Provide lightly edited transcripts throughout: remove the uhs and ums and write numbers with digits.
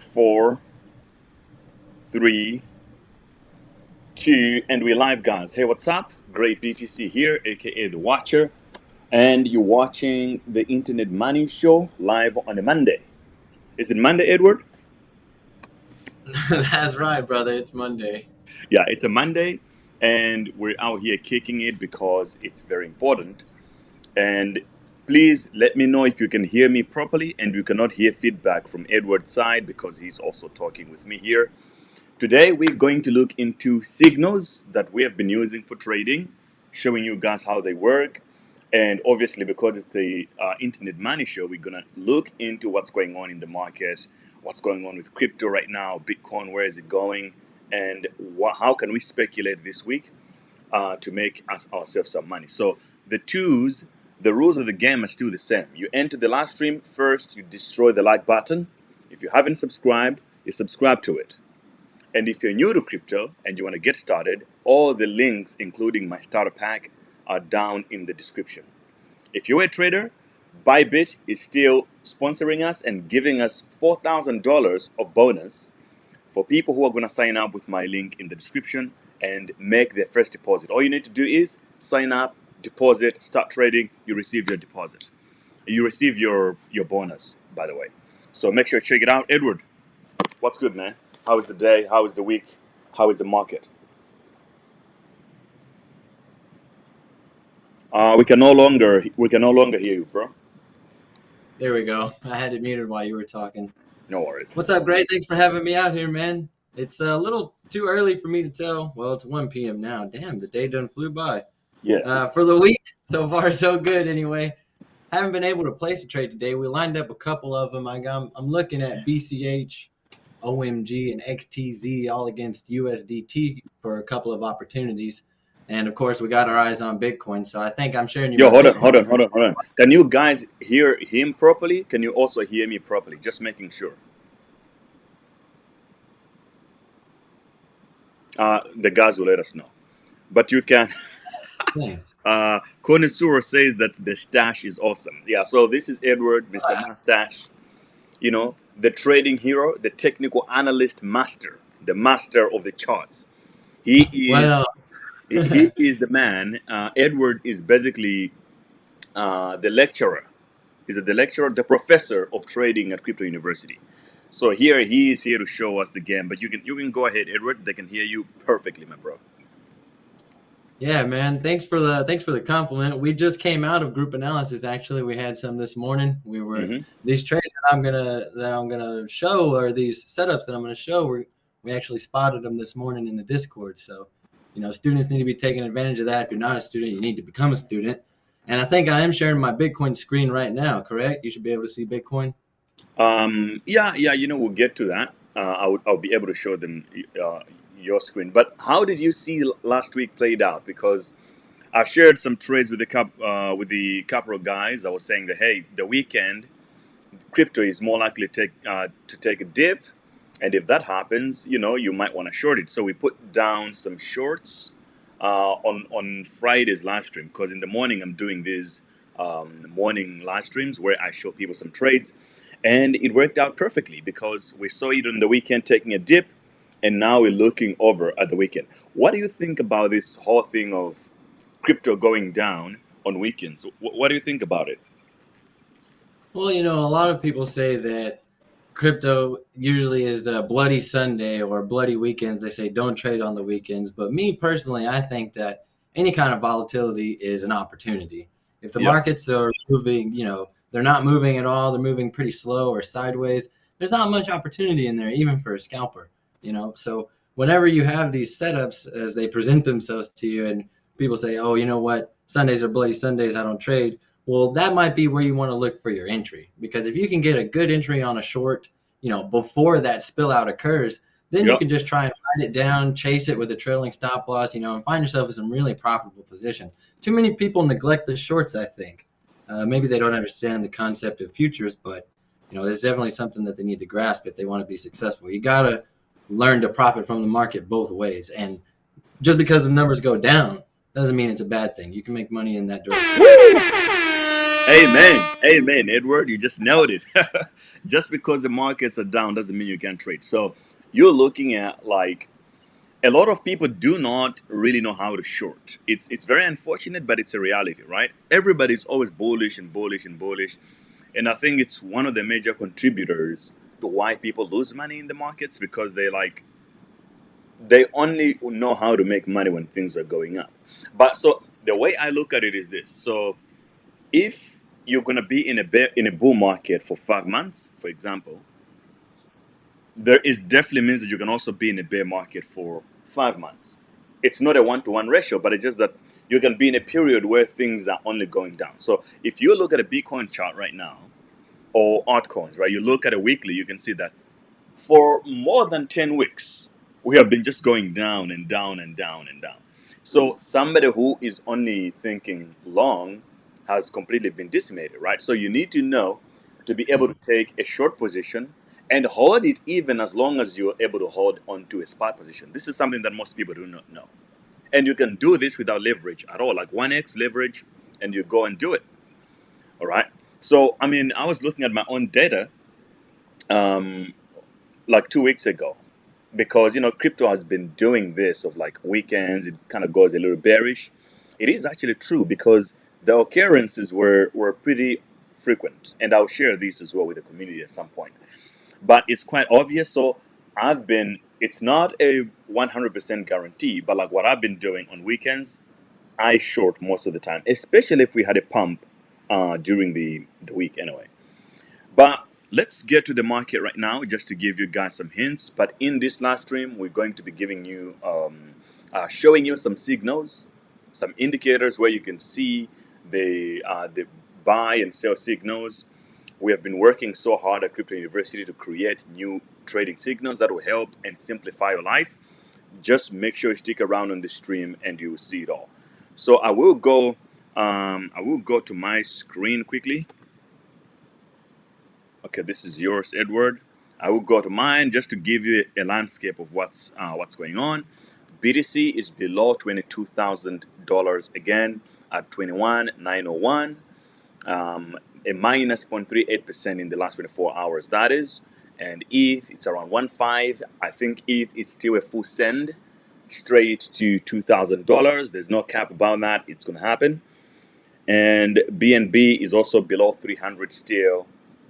Four, three, two, and we're live, guys. Hey, what's up? Great BTC here, aka The Watcher, and you're watching the Internet Money Show live on a Monday. Is it Monday, Edward? That's right, brother. It's Monday. Yeah, it's a Monday, and we're out here kicking it because it's very important. And please let me know if you can hear me properly and you cannot hear feedback from Edward's side because he's also talking with me here. Today, we're going to look into signals that we have been using for trading, showing you guys how they work. And obviously, because it's the Internet Money Show, we're going to look into what's going on in the market, what's going on with crypto right now, Bitcoin, where is it going, and how can we speculate this week to make ourselves some money. So the rules of the game are still the same. You enter the live stream first, you destroy the like button. If you haven't subscribed, you subscribe to it. And if you're new to crypto and you want to get started, all the links, including my starter pack, are down in the description. If you're a trader, Bybit is still sponsoring us and giving us $4,000 of bonus for people who are going to sign up with my link in the description and make their first deposit. All you need to do is sign up, deposit, start trading, you receive your deposit. You receive your bonus, by the way. So make sure you check it out. Edward, what's good, man? How is the day? How is the week? How is the market? We can no longer hear you, bro. There we go. I had it muted while you were talking. No worries. What's up, Great? Thanks for having me out here, man. It's a little too early for me to tell. Well, it's 1 p.m. now. Damn, the day done flew by. Yeah. For the week, so far so good anyway. Haven't been able to place a trade today. We lined up a couple of them. I'm looking at BCH, OMG, and XTZ all against USDT for a couple of opportunities. And of course, we got our eyes on Bitcoin. So I think I'm sharing you. Yo, hold on. Can you guys hear him properly? Can you also hear me properly? Just making sure. The guys will let us know. But you can. Connoisseur says that the stash is awesome. Yeah, so this is Edward, Mr. Mustache. You know, the trading hero, the technical analyst master, the master of the charts. He is. He is the man. Edward is basically the lecturer. He's the lecturer, the professor of trading at Crypto University. So here he is here to show us the game. But you can go ahead, Edward. They can hear you perfectly, my bro. Yeah, man. Thanks for the compliment. We just came out of group analysis. Actually, we had some this morning. We were these trades that I'm gonna show, or these setups that I'm gonna show. We actually spotted them this morning in the Discord. So, you know, students need to be taking advantage of that. If you're not a student, you need to become a student. And I think I am sharing my Bitcoin screen right now. Correct? You should be able to see Bitcoin. Yeah. You know, we'll get to that. I'll be able to show them your screen. But how did you see last week played out? Because I shared some trades with the couple of guys. I was saying that, hey, the weekend crypto is more likely to take a dip, and if that happens, you know, you might want to short it. So we put down some shorts on Friday's live stream, because in the morning I'm doing these morning live streams where I show people some trades, and it worked out perfectly because we saw it on the weekend taking a dip, and now we're looking over at the weekend. What do you think about this whole thing of crypto going down on weekends? What do you think about it? Well, you know, a lot of people say that crypto usually is a bloody Sunday or bloody weekends. They say don't trade on the weekends. But me personally, I think that any kind of volatility is an opportunity. If the markets are moving, you know, they're not moving at all, they're moving pretty slow or sideways, there's not much opportunity in there, even for a scalper, you know. So whenever you have these setups as they present themselves to you and people say, oh, you know what, Sundays are bloody Sundays, I don't trade. Well, that might be where you want to look for your entry, because if you can get a good entry on a short, you know, before that spill out occurs, then you can just try and ride it down, chase it with a trailing stop loss, you know, and find yourself in some really profitable positions. Too many people neglect the shorts, I think. Maybe they don't understand the concept of futures, but, you know, it's definitely something that they need to grasp if they want to be successful. You got to learn to profit from the market both ways. And just because the numbers go down doesn't mean it's a bad thing. You can make money in that direction. Amen. Amen, Edward. You just nailed it. Just because the markets are down doesn't mean you can't trade. So you're looking at like a lot of people do not really know how to short. It's very unfortunate, but it's a reality, right? Everybody's always bullish and bullish and bullish. And I think it's one of the major contributors to why people lose money in the markets because they only know how to make money when things are going up. But so the way I look at it is this. So if you're going to be in a bull market for 5 months, for example, there is definitely means that you can also be in a bear market for 5 months. It's not a one-to-one ratio, but it's just that you can be in a period where things are only going down. So if you look at a Bitcoin chart right now or altcoins, right, you look at a weekly, you can see that for more than 10 weeks, we have been just going down and down and down and down. So somebody who is only thinking long has completely been decimated, right? So you need to know to be able to take a short position and hold it even as long as you're able to hold onto a spot position. This is something that most people do not know. And you can do this without leverage at all, like 1x leverage, and you go and do it. All right. So, I mean, I was looking at my own data um, like 2 weeks ago because crypto has been doing this of like weekends. It kind of goes a little bearish. It is actually true because the occurrences were pretty frequent, and I'll share this as well with the community at some point. But it's quite obvious. So it's not a 100% guarantee, but like what I've been doing on weekends, I short most of the time, especially if we had a pump during the week anyway. But let's get to the market right now just to give you guys some hints. But in this live stream, we're going to be giving you, showing you some signals, some indicators where you can see the buy and sell signals. We have been working so hard at Crypto University to create new trading signals that will help and simplify your life. Just make sure you stick around on the stream and you will see it all. So I will go to my screen quickly. Okay, this is yours, Edward. I will go to mine just to give you a landscape of what's going on. BTC is below $22,000 again at 21,901. A minus 0.38% in the last 24 hours, that is. And ETH, it's around 1.5. I think ETH is still a full send straight to $2,000. There's no cap about that. It's going to happen. And BNB is also below 300 still,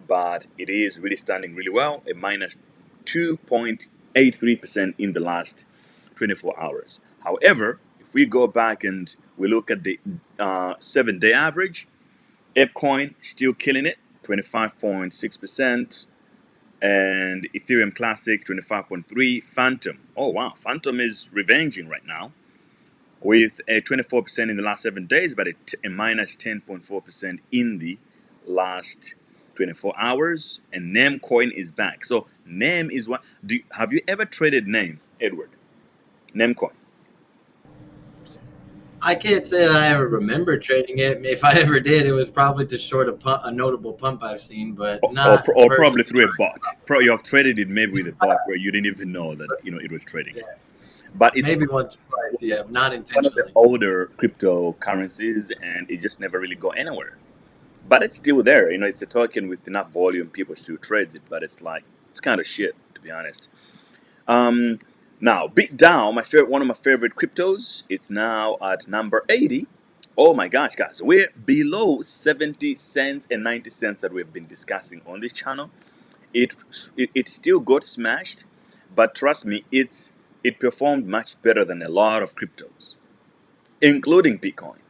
but it is really standing really well, a minus 2.83% in the last 24 hours. However, if we go back and we look at the 7-day average, Altcoin still killing it, 25.6%, and Ethereum Classic 25.3%. Phantom, oh wow, Phantom is revenging right now with a 24% in the last 7 days, but a minus 10.4% in the last 24 hours. And NAME coin is back. So NAME is what? Have you ever traded NAME, Edward? NAME coin. I can't say that I ever remember trading it. If I ever did, it was probably to short a notable pump I've seen, but not Or probably personally. through a bot. You have traded it maybe with a bot where you didn't even know that it was trading. Yeah, But it's maybe once or twice. Yeah, not one of the intentionally. older cryptocurrencies, and it just never really go anywhere. But it's still there. It's a token with enough volume. People still trades it, but it's kind of shit, to be honest. Um, Now, BitDAO, one of my favorite cryptos, it's now at number 80. Oh my gosh, guys, we're below 70 cents and 90 cents that we've been discussing on this channel. It still got smashed, but trust me, it performed much better than a lot of cryptos, including Bitcoin.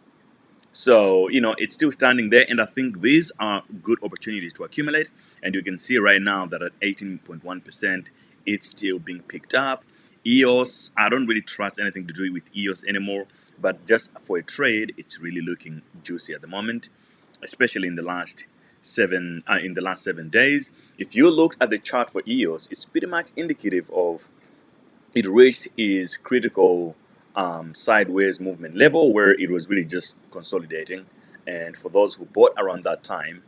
So, it's still standing there, and I think these are good opportunities to accumulate. And you can see right now that at 18.1%, it's still being picked up. EOS, I don't really trust anything to do with EOS anymore, but just for a trade, it's really looking juicy at the moment, especially in the last 7 days. If you look at the chart for EOS, it's pretty much indicative of it reached its critical sideways movement level where it was really just consolidating. And for those who bought around that time,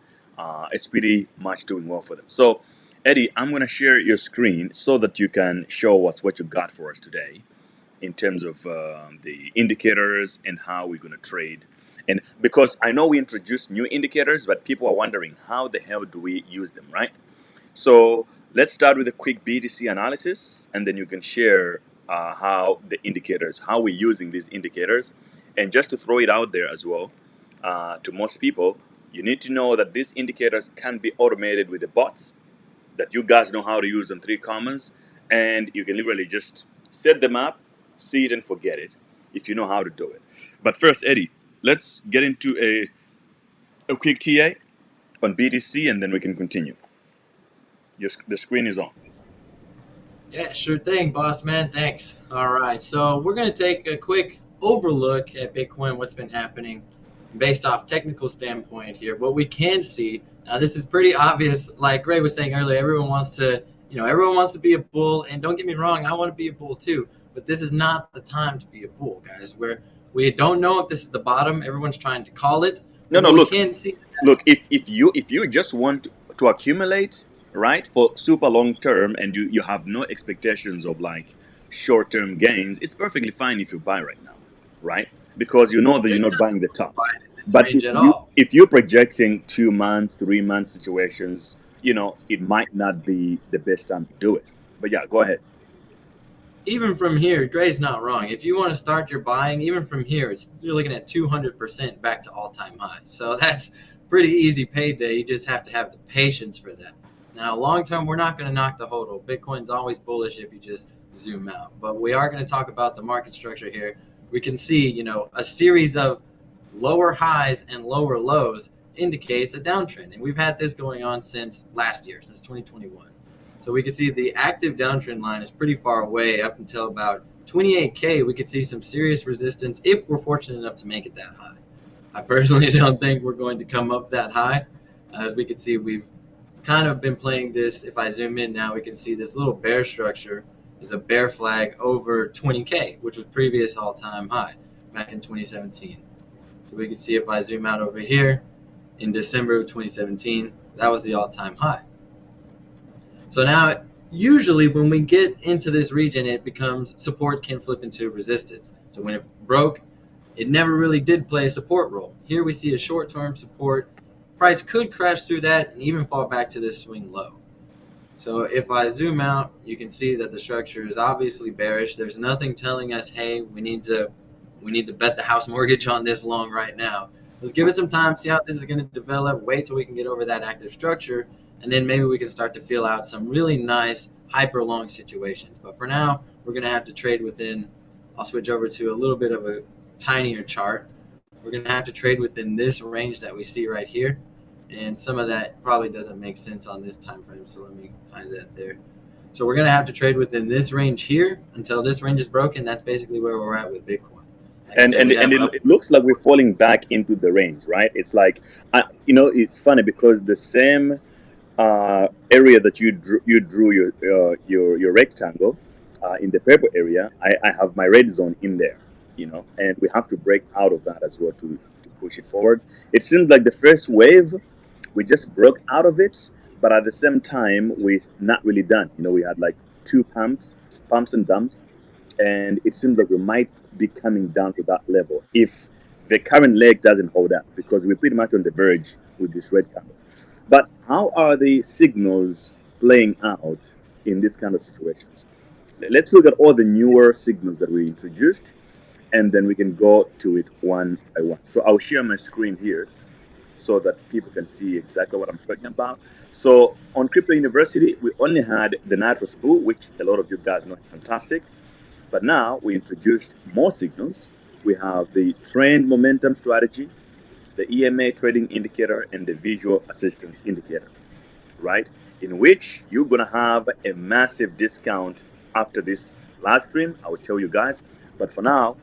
it's pretty much doing well for them. So, Eddie, I'm going to share your screen so that you can show us what you got for us today in terms of the indicators and how we're going to trade. And because I know we introduced new indicators, but people are wondering how the hell do we use them, right? So let's start with a quick BTC analysis, and then you can share how the indicators, how we're using these indicators. And just to throw it out there as well, to most people, you need to know that these indicators can be automated with the bots that you guys know how to use on 3Commons, and you can literally just set them up, see it, and forget it if you know how to do it. But first, Eddie, let's get into a quick TA on BTC, and then we can continue. The screen is on. Yeah, sure thing, boss man. Thanks. All right, so we're going to take a quick overlook at Bitcoin, what's been happening based off technical standpoint here. What we can see now, this is pretty obvious. Like Ray was saying earlier, everyone wants to, everyone wants to be a bull, and don't get me wrong, I want to be a bull too. But this is not the time to be a bull, guys. We don't know if this is the bottom. Everyone's trying to call it. No, no. What we Look, can see. look. If you just want to accumulate, right, for super long term, and you have no expectations of like short term gains, it's perfectly fine if you buy right now, right? Because you know that you're not buying the top. But Range at all. if you're projecting 2 months, 3 months situations, it might not be the best time to do it. But yeah, go ahead. Even from here, Gray's not wrong. If you want to start your buying, even from here, you're looking at 200% back to all-time high. So that's pretty easy payday. You just have to have the patience for that. Now, long term, we're not going to knock the hodl. Bitcoin's always bullish if you just zoom out. But we are going to talk about the market structure here. We can see, a series of lower highs and lower lows indicates a downtrend. And we've had this going on since last year, since 2021. So we can see the active downtrend line is pretty far away up until about 28K. We could see some serious resistance if we're fortunate enough to make it that high. I personally don't think we're going to come up that high. As we can see, we've kind of been playing this. If I zoom in now, we can see this little bear structure is a bear flag over 20K, which was previous all-time high back in 2017. So we can see if I zoom out over here, in December of 2017, that was the all-time high. So now, usually when we get into this region, it becomes support can flip into resistance. So when it broke, it never really did play a support role. Here we see a short-term support. Price could crash through that and even fall back to this swing low. So if I zoom out, you can see that the structure is obviously bearish. There's nothing telling us, hey, we need to bet the house mortgage on this long right now. Let's give it some time, see how this is going to develop, wait till we can get over that active structure, and then maybe we can start to feel out some really nice hyper long situations. But for now, we're going to have to trade within, I'll switch over to a little bit of a tinier chart. We're going to have to trade within this range that we see right here. And some of that probably doesn't make sense on this time frame, so let me hide that there. So we're going to have to trade within this range here until this range is broken. That's basically where we're at with Bitcoin. And it looks like we're falling back into the range, right? It's like, it's funny because the same area that you drew your rectangle in the purple area, I have my red zone in there, and we have to break out of that as well to push it forward. It seems like the first wave, we just broke out of it, but at the same time, we're not really done. We had like two pumps and dumps, and it seems like we might be coming down to that level if the current leg doesn't hold up, because we're pretty much on the verge with this red candle. But how are the signals playing out in this kind of situations? Let's look at all the newer signals that we introduced, and then we can go to it one by one. So I'll share my screen here so that people can see exactly what I'm talking about. So on Crypto University, we only had the Nitrous Bull, which a lot of you guys know is fantastic. But now we introduced more signals. We have the trend momentum strategy, the EMA trading indicator, and the visual assistance indicator, right? In which you're gonna have a massive discount after this live stream. I will tell you guys. But for now,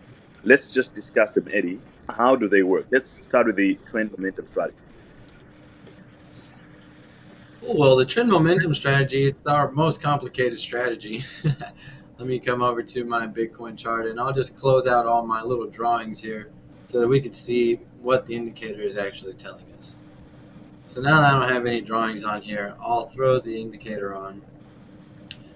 let's just discuss them, Eddie. How do they work? Let's start with the trend momentum strategy. Well, the trend momentum strategy, it's our most complicated strategy. Let me come over to my Bitcoin chart, and I'll just close out all my little drawings here so that we can see what the indicator is actually telling us. So now that I don't have any drawings on here, I'll throw the indicator on.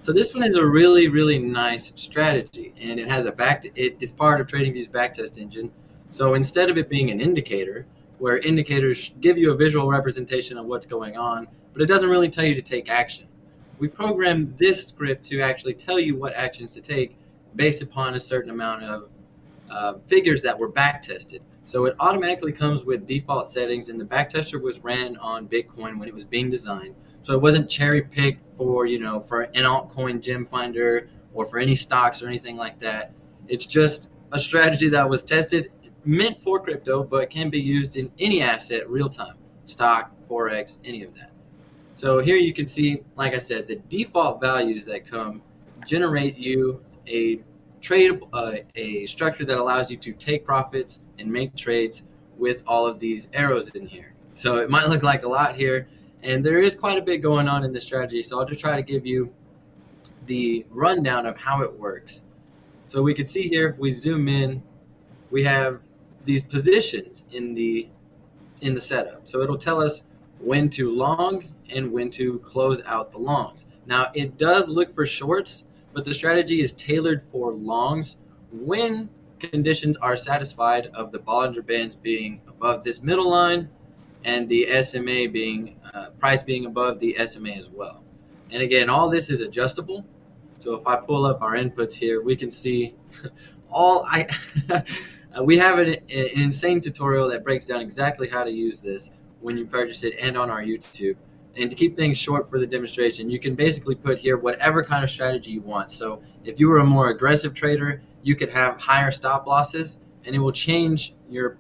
So this one is a really, really nice strategy, and it has it is part of TradingView's backtest engine. So instead of it being an indicator, where indicators give you a visual representation of what's going on, but it doesn't really tell you to take action, we programmed this script to actually tell you what actions to take based upon a certain amount of figures that were back tested. So it automatically comes with default settings, and the backtester was ran on Bitcoin when it was being designed. So it wasn't cherry picked for for an altcoin gem finder or for any stocks or anything like that. It's just a strategy that was tested, meant for crypto, but can be used in any asset real time, stock, forex, any of that. So here you can see, like I said, the default values that come generate you a trade, a structure that allows you to take profits and make trades with all of these arrows in here. So it might look like a lot here, and there is quite a bit going on in this strategy. So I'll just try to give you the rundown of how it works. So we can see here, if we zoom in, we have these positions in the setup. So it'll tell us when to long and when to close out the longs. Now it does look for shorts, but the strategy is tailored for longs when conditions are satisfied of the Bollinger Bands being above this middle line and the SMA being price being above the SMA as well. And again, all this is adjustable. So if I pull up our inputs here, we can see all I we have an insane tutorial that breaks down exactly how to use this when you purchase it, and on our YouTube. And to keep things short for the demonstration, you can basically put here whatever kind of strategy you want. So if you were a more aggressive trader, you could have higher stop losses, and it will change your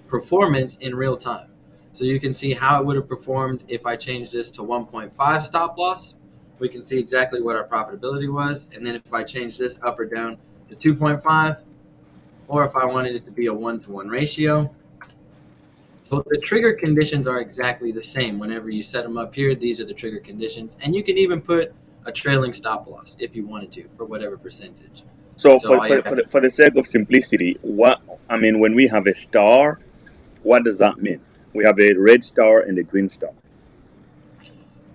performance in real time. So you can see how it would have performed if I changed this to 1.5 stop loss. We can see exactly what our profitability was. And then if I change this up or down to 2.5, or if I wanted it to be a 1-to-1 ratio. So the trigger conditions are exactly the same. Whenever you set them up here, these are the trigger conditions. And you can even put a trailing stop loss if you wanted to, for whatever percentage. So So all you have for the sake of simplicity, when we have a star, what does that mean? We have a red star and a green star.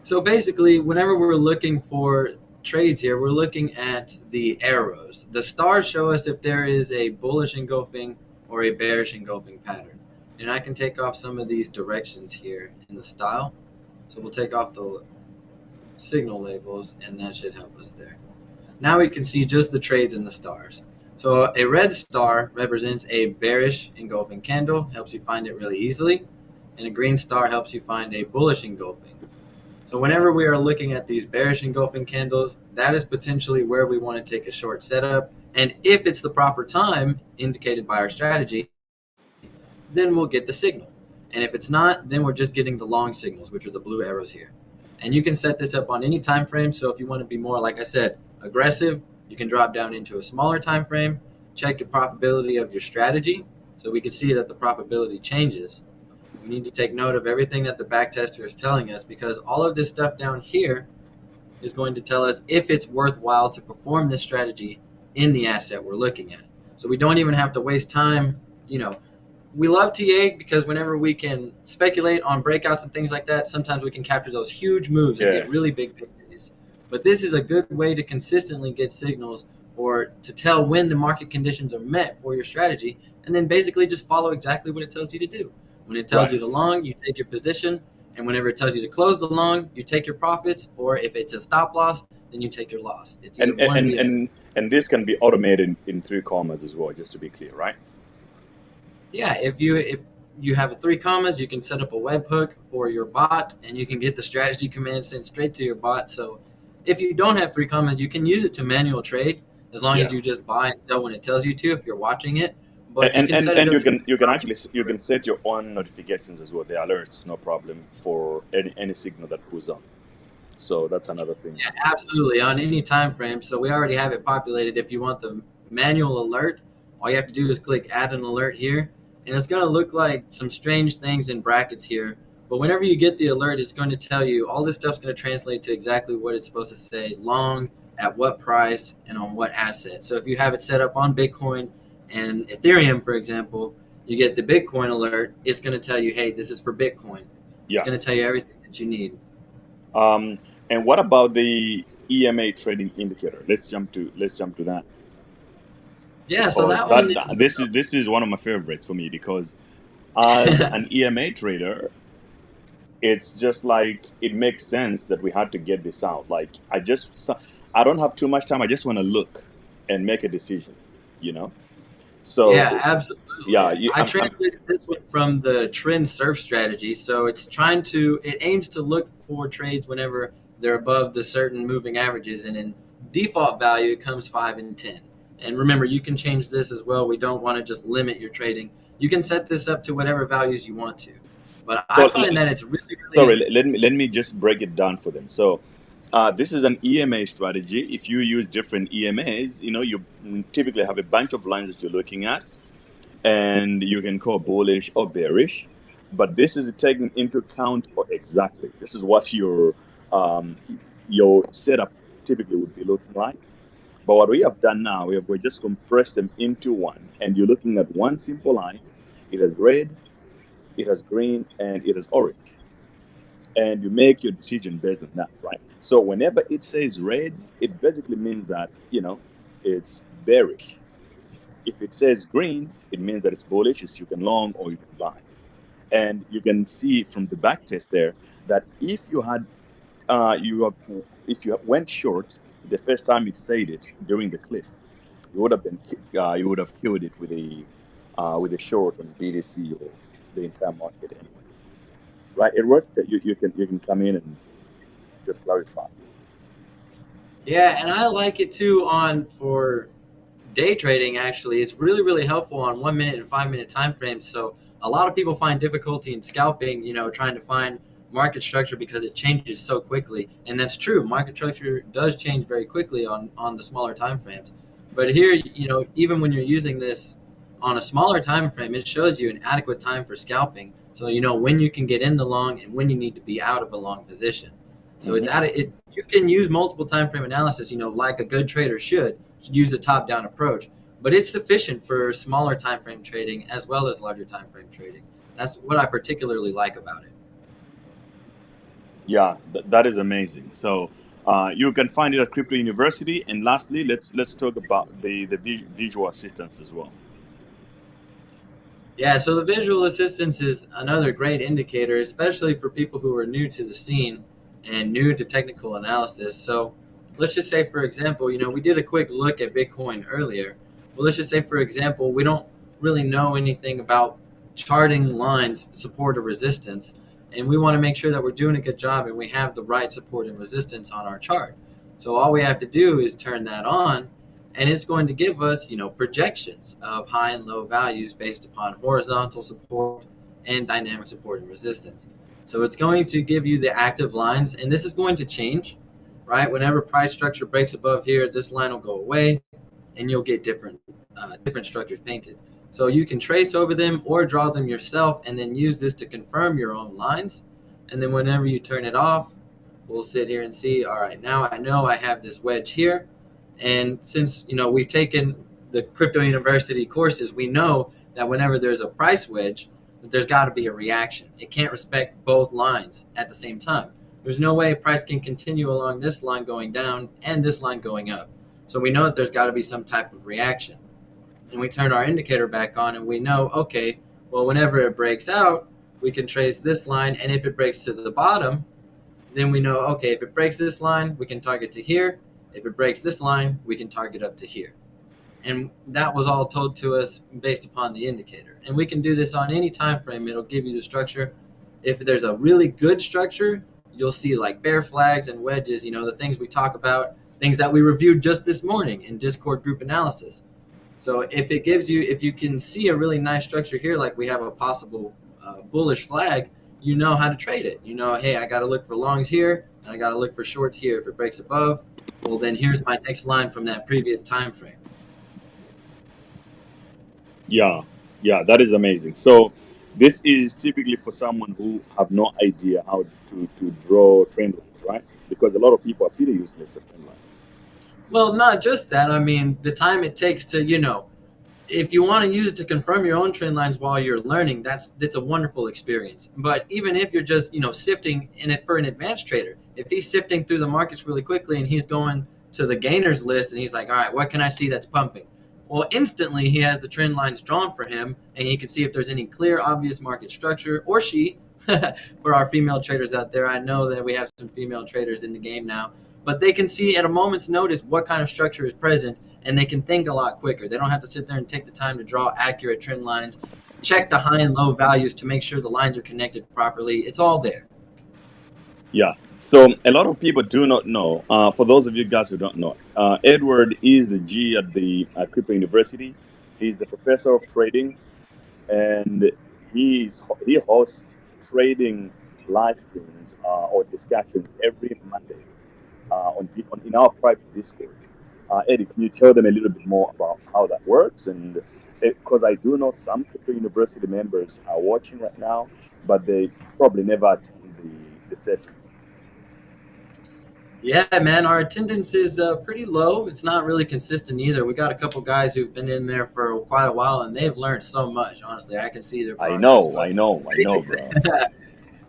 So basically, whenever we're looking for trades here, we're looking at the arrows. The stars show us if there is a bullish engulfing or a bearish engulfing pattern. And I can take off some of these directions here in the style. So we'll take off the signal labels, and that should help us there. Now we can see just the trades in the stars. So a red star represents a bearish engulfing candle, helps you find it really easily. And a green star helps you find a bullish engulfing. So whenever we are looking at these bearish engulfing candles, that is potentially where we want to take a short setup. And if it's the proper time indicated by our strategy, then we'll get the signal. And if it's not, then we're just getting the long signals, which are the blue arrows here. And you can set this up on any time frame. So if you want to be more, like I said, aggressive, you can drop down into a smaller time frame, check the profitability of your strategy. So we can see that the profitability changes. We need to take note of everything that the backtester is telling us, because all of this stuff down here is going to tell us if it's worthwhile to perform this strategy in the asset we're looking at. So we don't even have to waste time. We love TA because whenever we can speculate on breakouts and things like that, sometimes we can capture those huge moves and get really big paydays. But this is a good way to consistently get signals or to tell when the market conditions are met for your strategy, and then basically just follow exactly what it tells you to do. When it tells you to long, you take your position, and whenever it tells you to close the long, you take your profits, or if it's a stop loss, then you take your loss. It's and this can be automated in 3 commas as well, just to be clear, right? Yeah, if you have a 3 commas, you can set up a webhook for your bot, and you can get the strategy command sent straight to your bot. So if you don't have 3 commas, you can use it to manual trade, as long as you just buy and sell when it tells you to, if you're watching it. But you can set your own notifications as well, the alerts, no problem, for any signal that pulls on. So that's another thing. Yeah, absolutely, on any time frame. So we already have it populated. If you want the manual alert, all you have to do is click add an alert here, and it's going to look like some strange things in brackets here. But whenever you get the alert, it's going to tell you all this stuff's going to translate to exactly what it's supposed to say: long, at what price, and on what asset. So if you have it set up on Bitcoin and Ethereum, for example, you get the Bitcoin alert. It's going to tell you, hey, this is for Bitcoin. It's going to tell you everything that you need. And what about the EMA trading indicator? Let's jump to that. Yeah, so because that one is this is one of my favorites for me because as an EMA trader, it's just like it makes sense that we had to get this out. Like I don't have too much time. I just want to look and make a decision, you know. yeah, So yeah, absolutely. I translated this one from the trend surf strategy. So it aims to look for trades whenever they're above the certain moving averages. And in default value, it comes 5 and 10. And remember, you can change this as well. We don't want to just limit your trading. You can set this up to whatever values you want to. But I so find that it's really, sorry, really, let me just break it down for them. So this is an EMA strategy. If you use different EMAs, you typically have a bunch of lines that you're looking at, and you can call bullish or bearish. But this is taking into account or exactly this is what um, your setup typically would be looking like. But what we have done now, we just compressed them into one, and you're looking at one simple line. It has red, it has green, and it has orange, and you make your decision based on that, right? So whenever it says red, it basically means that it's bearish. If it says green, it means that it's bullish. It's you can long or you can buy. And you can see from the back test there that if you had if you went short the first time it said it during the cliff, you would have killed it with a short on BTC or the entire market anyway. Right, Edward? You can come in and just clarify. yeah. And I like it too on for day trading. Actually, it's really, really helpful on 1 minute and 5 minute time frames. So a lot of people find difficulty in scalping, trying to find market structure because it changes so quickly. And that's true. Market structure does change very quickly on the smaller time frames. But here, even when you're using this on a smaller time frame, it shows you an adequate time for scalping. So you know when you can get in the long and when you need to be out of a long position. So Hmm. you can use multiple time frame analysis, like a good trader should use a top down approach, but it's sufficient for smaller time frame trading as well as larger time frame trading. That's what I particularly like about it. Yeah, that is amazing. So you can find it at Crypto University. And lastly, let's talk about the visual assistance as well. Yeah, so the visual assistance is another great indicator, especially for people who are new to the scene and new to technical analysis. So let's just say, for example, we did a quick look at Bitcoin earlier. Well, let's just say, for example, we don't really know anything about charting lines, support or resistance, and we want to make sure that we're doing a good job and we have the right support and resistance on our chart. So all we have to do is turn that on, and it's going to give us projections of high and low values based upon horizontal support and dynamic support and resistance. So it's going to give you the active lines, and this is going to change, right? Whenever price structure breaks above here, this line will go away and you'll get different structures painted. So you can trace over them or draw them yourself and then use this to confirm your own lines. And then whenever you turn it off, we'll sit here and see, all right, now I know I have this wedge here. And since we've taken the Crypto University courses, we know that whenever there's a price wedge, there's got to be a reaction. It can't respect both lines at the same time. There's no way price can continue along this line going down and this line going up. So we know that there's got to be some type of reaction. And we turn our indicator back on and we know, okay, well, whenever it breaks out, we can trace this line. And if it breaks to the bottom, then we know, okay, if it breaks this line, we can target to here. If it breaks this line, we can target up to here. And that was all told to us based upon the indicator. And we can do this on any time frame. It'll give you the structure. If there's a really good structure, you'll see like bear flags and wedges, the things we talk about, things that we reviewed just this morning in Discord group analysis. So if you can see a really nice structure here, like we have a possible bullish flag, you know how to trade it. Hey, I got to look for longs here, and I got to look for shorts here. If it breaks above, well, then here's my next line from that previous time frame. Yeah, yeah, that is amazing. So this is typically for someone who have no idea how to draw trend lines, right? Because a lot of people are pretty useless at trend lines. Well, not just that. I mean, the time it takes to, if you want to use it to confirm your own trend lines while you're learning, that's a wonderful experience. But even if you're just sifting in it for an advanced trader, if he's sifting through the markets really quickly and he's going to the gainers list and he's like, all right, what can I see that's pumping? Well, instantly he has the trend lines drawn for him, and he can see if there's any clear, obvious market structure, or she. For our female traders out there, I know that we have some female traders in the game now, but they can see at a moment's notice what kind of structure is present, and they can think a lot quicker. They don't have to sit there and take the time to draw accurate trend lines, check the high and low values to make sure the lines are connected properly. It's all there. Yeah. So a lot of people do not know. For those of you guys who don't know, Edward is the G at the Crypto University. He's the professor of trading, and he hosts trading live streams or discussions every Monday in our private Discord. Eddie, can you tell them a little bit more about how that works? And because I do know some Crypto University members are watching right now, but they probably never attend the sessions. Yeah, man, our attendance is pretty low. It's not really consistent either. We got a couple guys who've been in there for quite a while, and they've learned so much. Honestly, I can see their I progress. know, But I know, I know, basically, bro.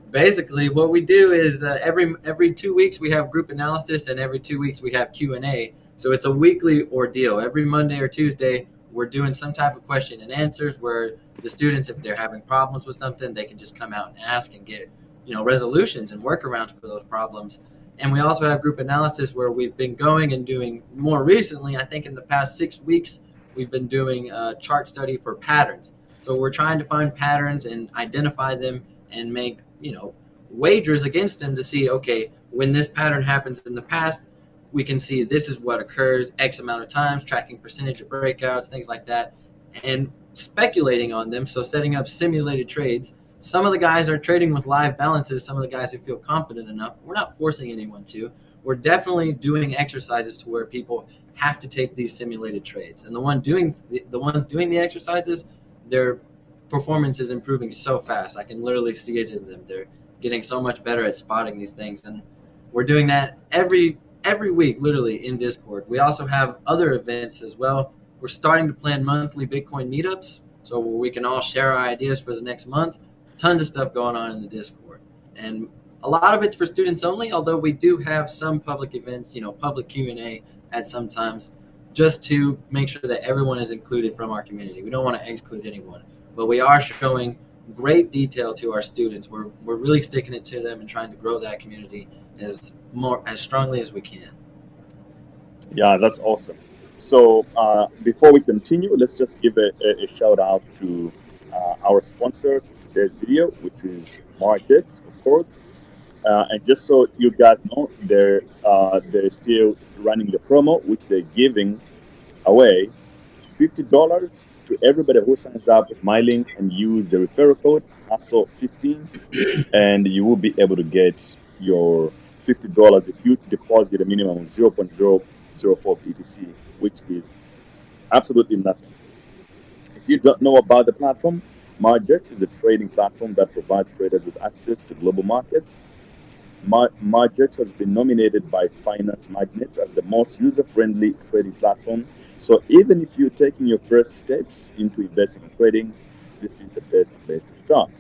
basically, what we do is every 2 weeks we have group analysis, and every 2 weeks we have Q&A. So it's a weekly ordeal. Every Monday or Tuesday, we're doing some type of question and answers where the students, if they're having problems with something, they can just come out and ask and get resolutions and workarounds for those problems. And we also have group analysis where we've been going and doing more recently. I think in the past 6 weeks, we've been doing a chart study for patterns. So we're trying to find patterns and identify them and make wagers against them to see, okay, when this pattern happens in the past, we can see this is what occurs X amount of times, tracking percentage of breakouts, things like that, and speculating on them. So setting up simulated trades. Some of the guys are trading with live balances. Some of the guys who feel confident enough. We're not forcing anyone to. We're definitely doing exercises to where people have to take these simulated trades. And the ones doing the exercises, their performance is improving so fast. I can literally see it in them. They're getting so much better at spotting these things, and we're doing that every week, literally in Discord. We also have other events as well. We're starting to plan monthly Bitcoin meetups, so we can all share our ideas for the next month. Tons of stuff going on in the Discord, and a lot of it's for students only. Although we do have some public events, public Q&A at some times, just to make sure that everyone is included from our community. We don't want to exclude anyone, but we are showing great detail to our students. We're really sticking it to them and trying to grow that community as strongly as we can. Yeah, that's awesome. So before we continue, let's just give a shout out to our sponsor to today's video, which is Margex, of course. And just so you guys know, they're still running the promo, which they're giving away $50 to everybody who signs up with my link and use the referral code HUSTLE15, and you will be able to get your $50 if you deposit a minimum of 0.004 BTC, which is absolutely nothing. If you don't know about the platform, Margex is a trading platform that provides traders with access to global markets. Margex has been nominated by Finance Magnets as the most user-friendly trading platform. So even if you're taking your first steps into investing and trading, this is the best place to start.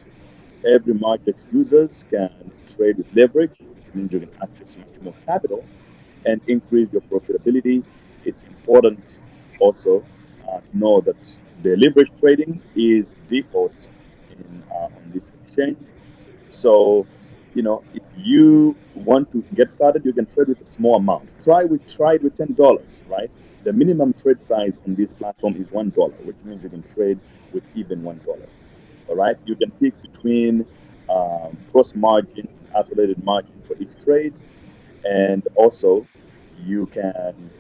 Every Margex users can trade with leverage, which means you can access much more capital and increase your profitability. It's important also to know that the leverage trading is default on this exchange. So, if you want to get started, you can trade with a small amount. Try it with $10, right? The minimum trade size on this platform is $1, which means you can trade with even $1. All right, you can pick between cross margin, isolated margin for each trade, and also you can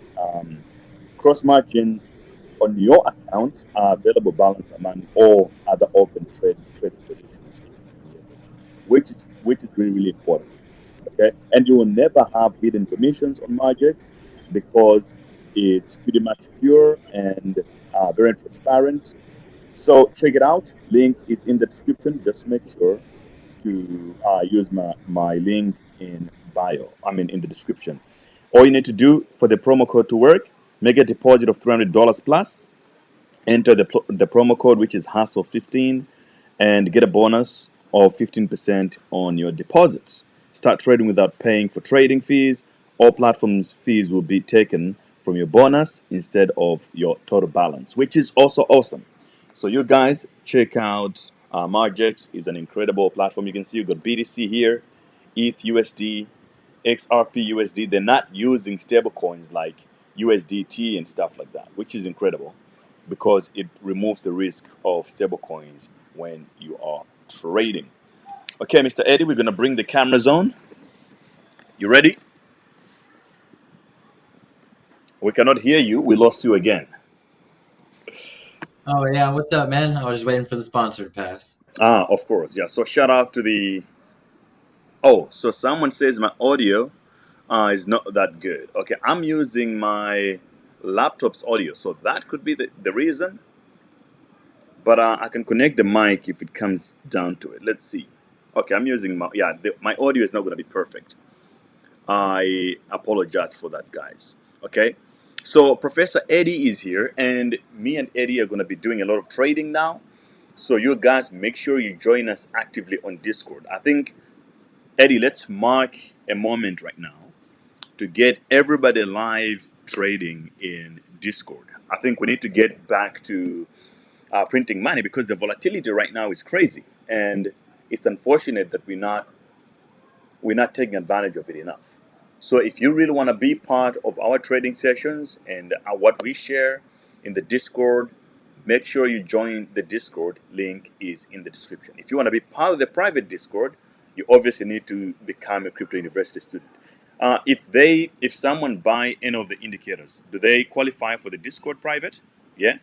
cross margin on your account available balance among all other open trade positions, which is really important. Okay, and you will never have hidden commissions on Margex because it's pretty much pure and very transparent. So check it out. Link is in the description. Just make sure to use my link in bio. I mean, in the description. All you need to do for the promo code to work, make a deposit of $300 plus, enter the promo code, which is HUSTLE15, and get a bonus of 15% on your deposits. Start trading without paying for trading fees. All platforms fees will be taken from your bonus instead of your total balance, which is also awesome. So you guys check out Margex. Is an incredible platform. You can see you got BTC here, ETH USD, XRP USD. They're not using stable coins like USDT and stuff like that, which is incredible because it removes the risk of stable coins when you are trading. Okay, Mr. Eddie, we're gonna bring the cameras on. You ready? We cannot hear you. We lost you again. Oh yeah, what's up, man? I was just waiting for the sponsor to pass. Ah, of course. Yeah. So shout out to the. Oh, so someone says my audio is not that good. Okay, I'm using my laptop's audio, so that could be the reason. But I can connect the mic if it comes down to it. Let's see. Okay, I'm using my my audio is not going to be perfect. I apologize for that, guys. Okay, so Professor Eddie is here, and me and Eddie are going to be doing a lot of trading now. So you guys make sure you join us actively on Discord. I think, Eddie, let's mark a moment right now to get everybody live trading in Discord. I think we need to get back to printing money because the volatility right now is crazy, and it's unfortunate that we're not taking advantage of it enough. So if you really want to be part of our trading sessions and what we share in the Discord, make sure you join the Discord. Link is in the description. If you want to be part of the private Discord, you obviously need to become a crypto university student. If someone buy any of the indicators, do they qualify for the Discord private? Yeah.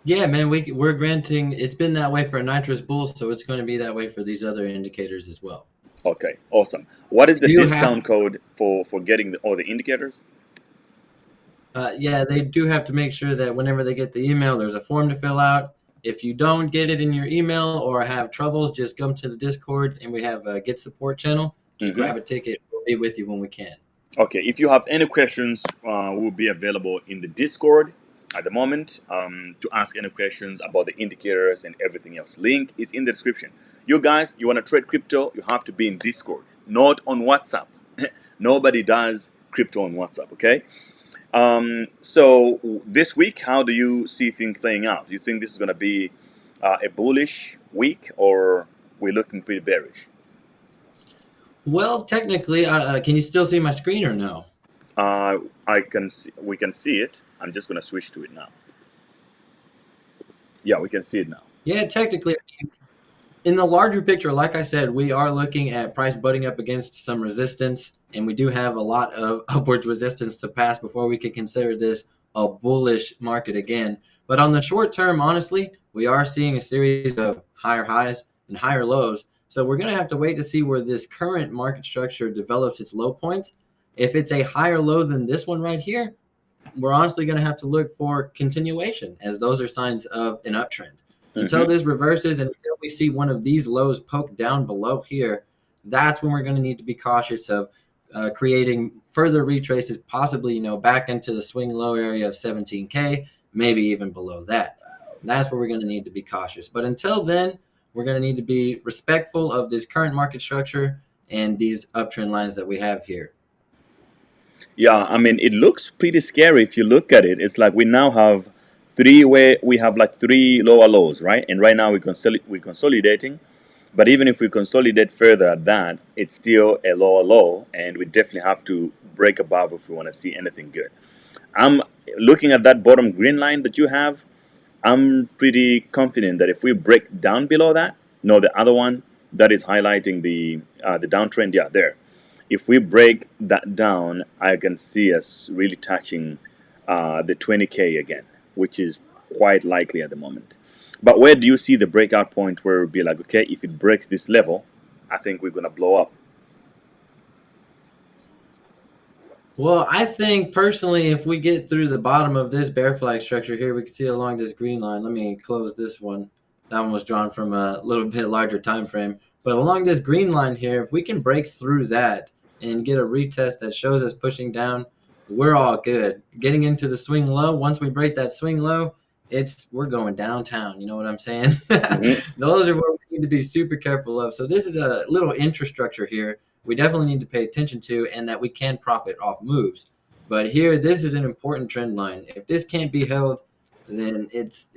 Yeah, man, we're granting. It's been that way for nitrous bull, so it's going to be that way for these other indicators as well. Okay. Awesome. What is They the do have, discount code for getting all the indicators? yeah, they do have to make sure that whenever they get the email, there's a form to fill out. If you don't get it in your email or have troubles, just come to the Discord and we have a Get Support channel. Just Hmm. grab a ticket. We'll be with you when we can. Okay, if you have any questions, we'll be available in the Discord at the moment to ask any questions about the indicators and everything else. Link is in the description. You guys, you want to trade crypto, you have to be in Discord, not on WhatsApp. Nobody does crypto on WhatsApp, okay? So this week, how do you see things playing out? Do you think this is going to be a bullish week or we're looking pretty bearish? Well, technically, can you still see my screen or no? Uh, we can see it. I'm just going to switch to it now. Yeah, we can see it now. Yeah, technically, in the larger picture, like I said, we are looking at price butting up against some resistance, and we do have a lot of upward resistance to pass before we can consider this a bullish market again. But on the short term, honestly, we are seeing a series of higher highs and higher lows. So we're going to have to wait to see where this current market structure develops its low point. If it's a higher low than this one right here, we're honestly going to have to look for continuation, as those are signs of an uptrend. Until Hmm. this reverses and until we see one of these lows poke down below here, that's when we're going to need to be cautious of creating further retraces, possibly back into the swing low area of 17K, maybe even below that. That's where we're going to need to be cautious. But until then, we're going to need to be respectful of this current market structure and these uptrend lines that we have here. Yeah, I mean, it looks pretty scary if you look at it. It's like we now have we have like three lower lows, right? And right now we're consolidating. But even if we consolidate further at that, it's still a lower low, and we definitely have to break above if we want to see anything good. I'm looking at that bottom green line that you have. I'm pretty confident that if we break down below that, no, the other one that is highlighting the downtrend, yeah, there. If we break that down, I can see us really touching the 20K again, which is quite likely at the moment. But where do you see the breakout point where it would be like, okay, if it breaks this level, I think we're gonna blow up? Well, I think personally, if we get through the bottom of this bear flag structure here, we can see it along this green line. Let me close this one. That one was drawn from a little bit larger time frame. But along this green line here, if we can break through that and get a retest that shows us pushing down, we're all good. Getting into the swing low, once we break that swing low, we're going downtown. You know what I'm saying? Hmm. Those are what we need to be super careful of. So this is a little infrastructure here we definitely need to pay attention to, and that we can profit off moves. But here, this is an important trend line. If this can't be held, then it's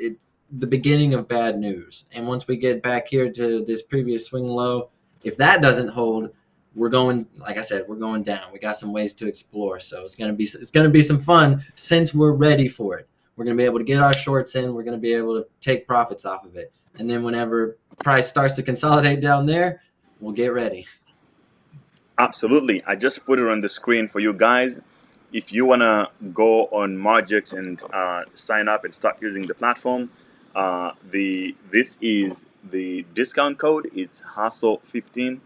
the beginning of bad news. And once we get back here to this previous swing low, if that doesn't hold, we're going, like I said, we're going down. We got some ways to explore, so it's gonna be some fun since we're ready for it. We're gonna be able to get our shorts in. We're gonna be able to take profits off of it, and then whenever price starts to consolidate down there, we'll get ready. Absolutely. I just put it on the screen for you guys. If you want to go on Margex and sign up and start using the platform, this is the discount code. It's Hustle15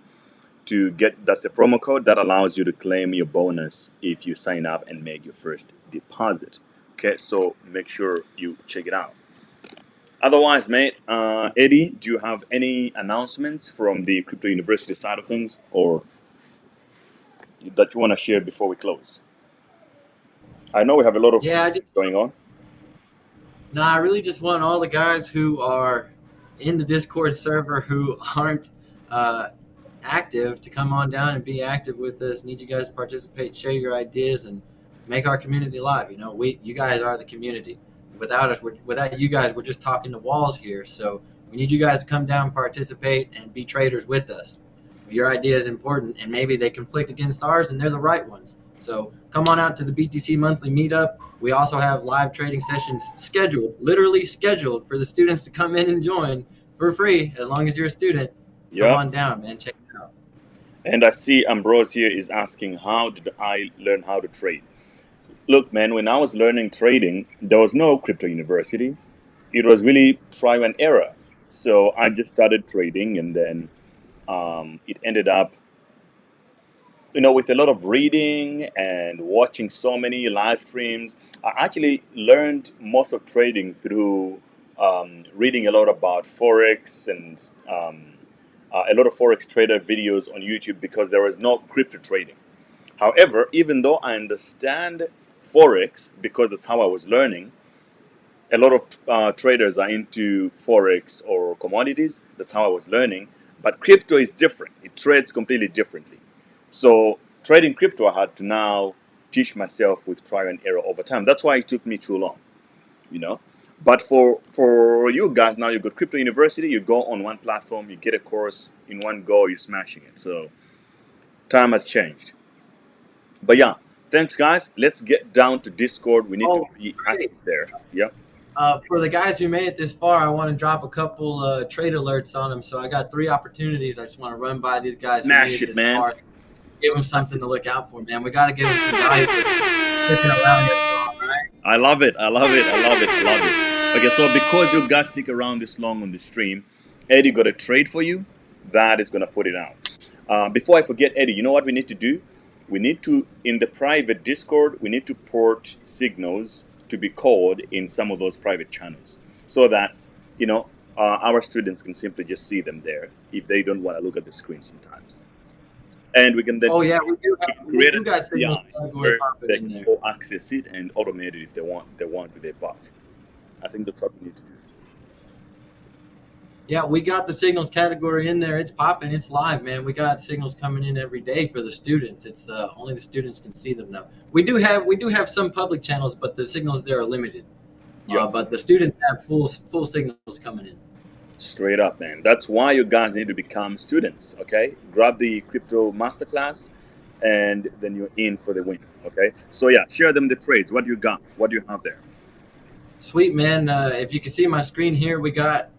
to get. That's a promo code that allows you to claim your bonus if you sign up and make your first deposit. Okay, so make sure you check it out. Otherwise, mate, Eddie, do you have any announcements from the Crypto University side of things, or that you want to share before we close? I know we have a lot of Yeah, going on. no, I really just want all the guys who are in the Discord server who aren't uh, active to come on down and be active with us. Need you guys to participate, share your ideas, and make our community live. You guys are the community. Without us, without you guys, we're just talking to walls here. So we need you guys to come down, participate, and be traders with us. Your idea is important, and maybe they conflict against ours, and they're the right ones. So come on out to the BTC monthly meetup. We also have live trading sessions scheduled, literally scheduled, for the students to come in and join for free as long as you're a student. Come Yeah. on down, man. Check it out. And I see Ambrose here is asking, how did I learn how to trade? Look, man, when I was learning trading, there was no crypto university. It was really trial and error. So I just started trading, and then it ended up, with a lot of reading and watching so many live streams. I actually learned most of trading through reading a lot about Forex and a lot of Forex trader videos on YouTube, because there was no crypto trading. However, even though I understand Forex, because that's how I was learning, a lot of traders are into Forex or commodities. That's how I was learning. But crypto is different. It trades completely differently. So trading crypto, I had to now teach myself with trial and error over time. That's why it took me too long, you know. But for you guys now, you got Crypto University. You go on one platform, you get a course in one go, you're smashing it. So time has changed. But yeah, thanks guys. Let's get down to Discord. We need to be active there. Yep. For the guys who made it this far, I want to drop a couple trade alerts on them. So I got 3 opportunities. I just want to run by these guys who Smash made it it, this man. far. Give them something to look out for, man. We got to give them some value for sticking around here for long, right? I love it. I love it. I love it. I love it. Okay, so because you guys stick around this long on the stream, Eddie got a trade for you. That is going to put it out. Before I forget, Eddie, you know what we need to do? We need to, in the private Discord, we need to port signals to be called in some of those private channels, so that, our students can simply just see them there if they don't want to look at the screen sometimes. And we can then Oh yeah, we create do an got signals API category where popping they in can there. go access it and automate it if they want with their bots. I think that's what we need to do. Yeah, we got the signals category in there. It's popping. It's live, man. We got signals coming in every day for the students. It's only the students can see them now. We do have some public channels, but the signals there are limited. Yeah, But the students have full signals coming in. straight up, man. That's why you guys need to become students. Okay, grab the crypto masterclass, and then you're in for the win. Okay, so yeah, share them the trades. What do you got? What do you have there? Sweet, man. If you can see my screen here, we got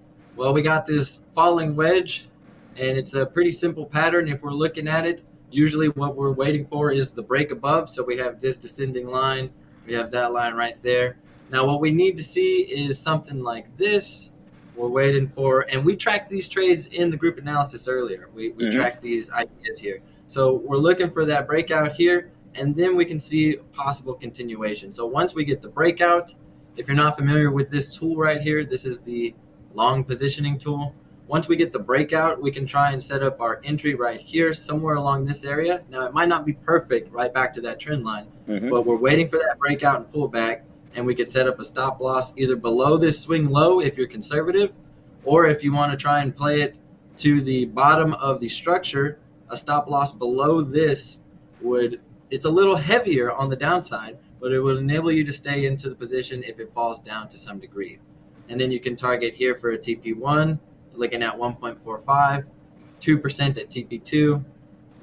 this falling wedge, and it's a pretty simple pattern. If we're looking at it, usually what we're waiting for is the break above. So we have this descending line. We have that line right there. Now what we need to see is something like this. We're waiting for, and we tracked these trades in the group analysis earlier. We tracked these ideas here. So we're looking for that breakout here, and then we can see possible continuation. So once we get the breakout, if you're not familiar with this tool right here, this is the long positioning tool. Once we get the breakout, we can try and set up our entry right here, somewhere along this area. Now, it might not be perfect right back to that trend line, but we're waiting for that breakout and pullback, and we could set up a stop loss either below this swing low if you're conservative, or if you want to try and play it to the bottom of the structure, a stop loss below this would, it's a little heavier on the downside, but it would enable you to stay into the position if it falls down to some degree. And then you can target here for a TP1, looking at 1.45, 2% at TP2,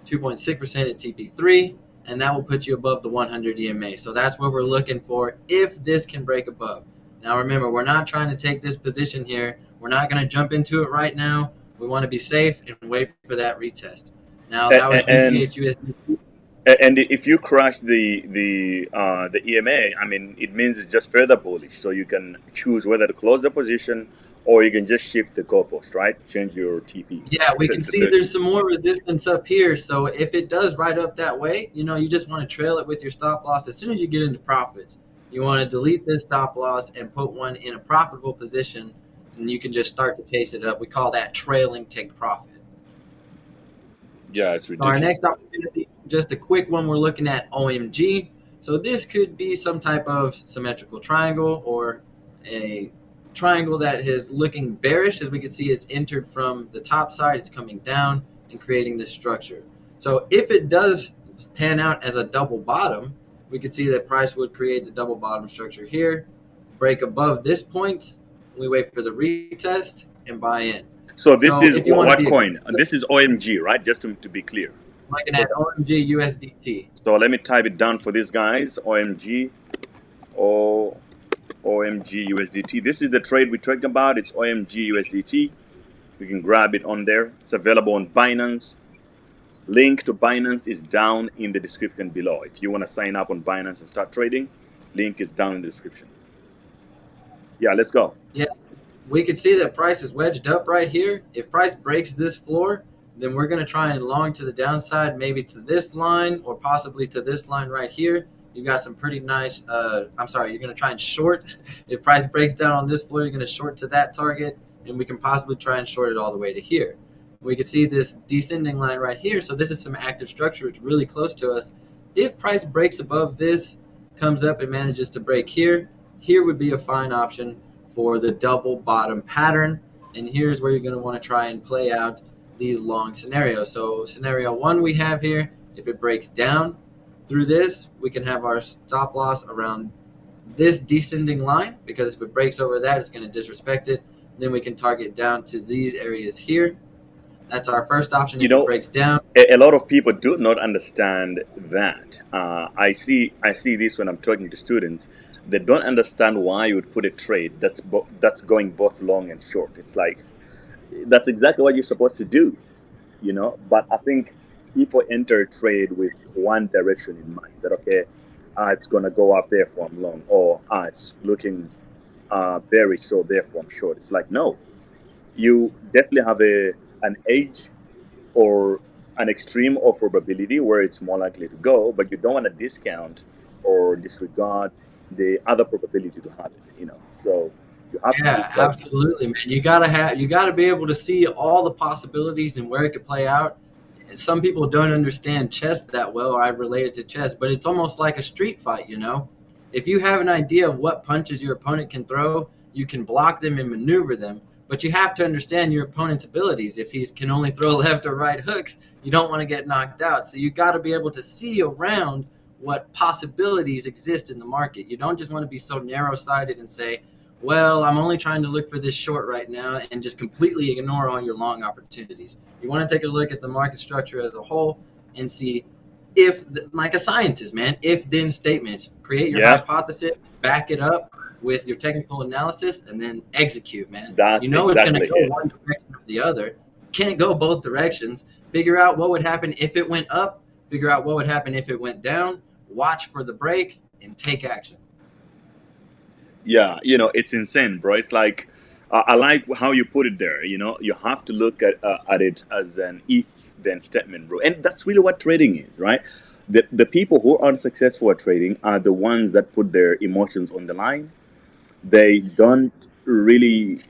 2.6% at TP3, and that will put you above the 100 EMA. So that's what we're looking for if this can break above. Now remember, we're not trying to take this position here. We're not going to jump into it right now. We want to be safe and wait for that retest. Now that was And BCH USD. and if you crash the EMA, I mean, it means it's just further bullish. So you can choose whether to close the position or you can just shift the goalpost, right? Change your TP Yeah, we can to see 30. there's some more resistance up here. So if it does ride up that way, you just want to trail it with your stop loss. As soon as you get into profits, you want to delete this stop loss and put one in a profitable position, and you can just start to chase it up. We call that trailing take profit. Yeah, it's So our next ridiculous. opportunity, just a quick one, we're looking at OMG. So this could be some type of symmetrical triangle or a triangle that is looking bearish. As we can see, it's entered from the top side, it's coming down and creating this structure. So if it does pan out as a double bottom, we could see that price would create the double bottom structure here, break above this point, we wait for the retest and buy in. So this So is if you want to what be coin? This is OMG, right? Just to be clear. looking at OMG USDT. So let me type it down for these guys. OMG, OMG USDT. This is the trade we talked about. It's OMG USDT. You can grab it on there. It's available on Binance. Link to Binance is down in the description below. If you want to sign up on Binance and start trading, link is down in the description. Yeah, let's go. Yeah, we can see that price is wedged up right here. If price breaks this floor, then we're going to try and long to the downside, maybe to this line or possibly to this line right here. You've got some pretty nice, you're going to try and short. If price breaks down on this floor, you're going to short to that target, and we can possibly try and short it all the way to here. We can see this descending line right here. So this is some active structure. It's really close to us. If price breaks above this, comes up and manages to break here, here would be a fine option for the double bottom pattern. And here's where you're going to want to try and play out these long scenarios. So scenario one we have here, if it breaks down through this, we can have our stop loss around this descending line, because if it breaks over that, it's going to disrespect it. Then we can target down to these areas here. That's our first option if it breaks down. A lot of people do not understand that. I see this when I'm talking to students. They don't understand why you would put a trade that's going both long and short. It's like, that's exactly what you're supposed to do, But I think people enter a trade with one direction in mind. That okay, it's gonna go up, therefore I'm long, or it's looking bearish, so therefore I'm short. It's like, no, you definitely have an edge or an extreme of probability where it's more likely to go, but you don't want to discount or disregard the other probability to happen, So you have to be Yeah, absolutely, man. You gotta be able to see all the possibilities and where it could play out. And some people don't understand chess that well, or I relate it to chess, but it's almost like a street fight. If you have an idea of what punches your opponent can throw, you can block them and maneuver them. But you have to understand your opponent's abilities. If he can only throw left or right hooks, you don't want to get knocked out. So you got to be able to see around what possibilities exist in the market. You don't just want to be so narrow-sighted and say, well, I'm only trying to look for this short right now, and just completely ignore all your long opportunities. You want to take a look at the market structure as a whole and see if, like a scientist, man, if-then statements. Create your hypothesis, back it up with your technical analysis, and then execute, man. That's It's going exactly to go it. one direction or the other. Can't go both directions. Figure out what would happen if it went up. Figure out what would happen if it went down. Watch for the break and take action. Yeah, it's insane, bro. It's like, I like how you put it there. You have to look at it as an if-then statement, bro. And that's really what trading is, right? The people who are successful at trading are the ones that put their emotions on the line. They don't really,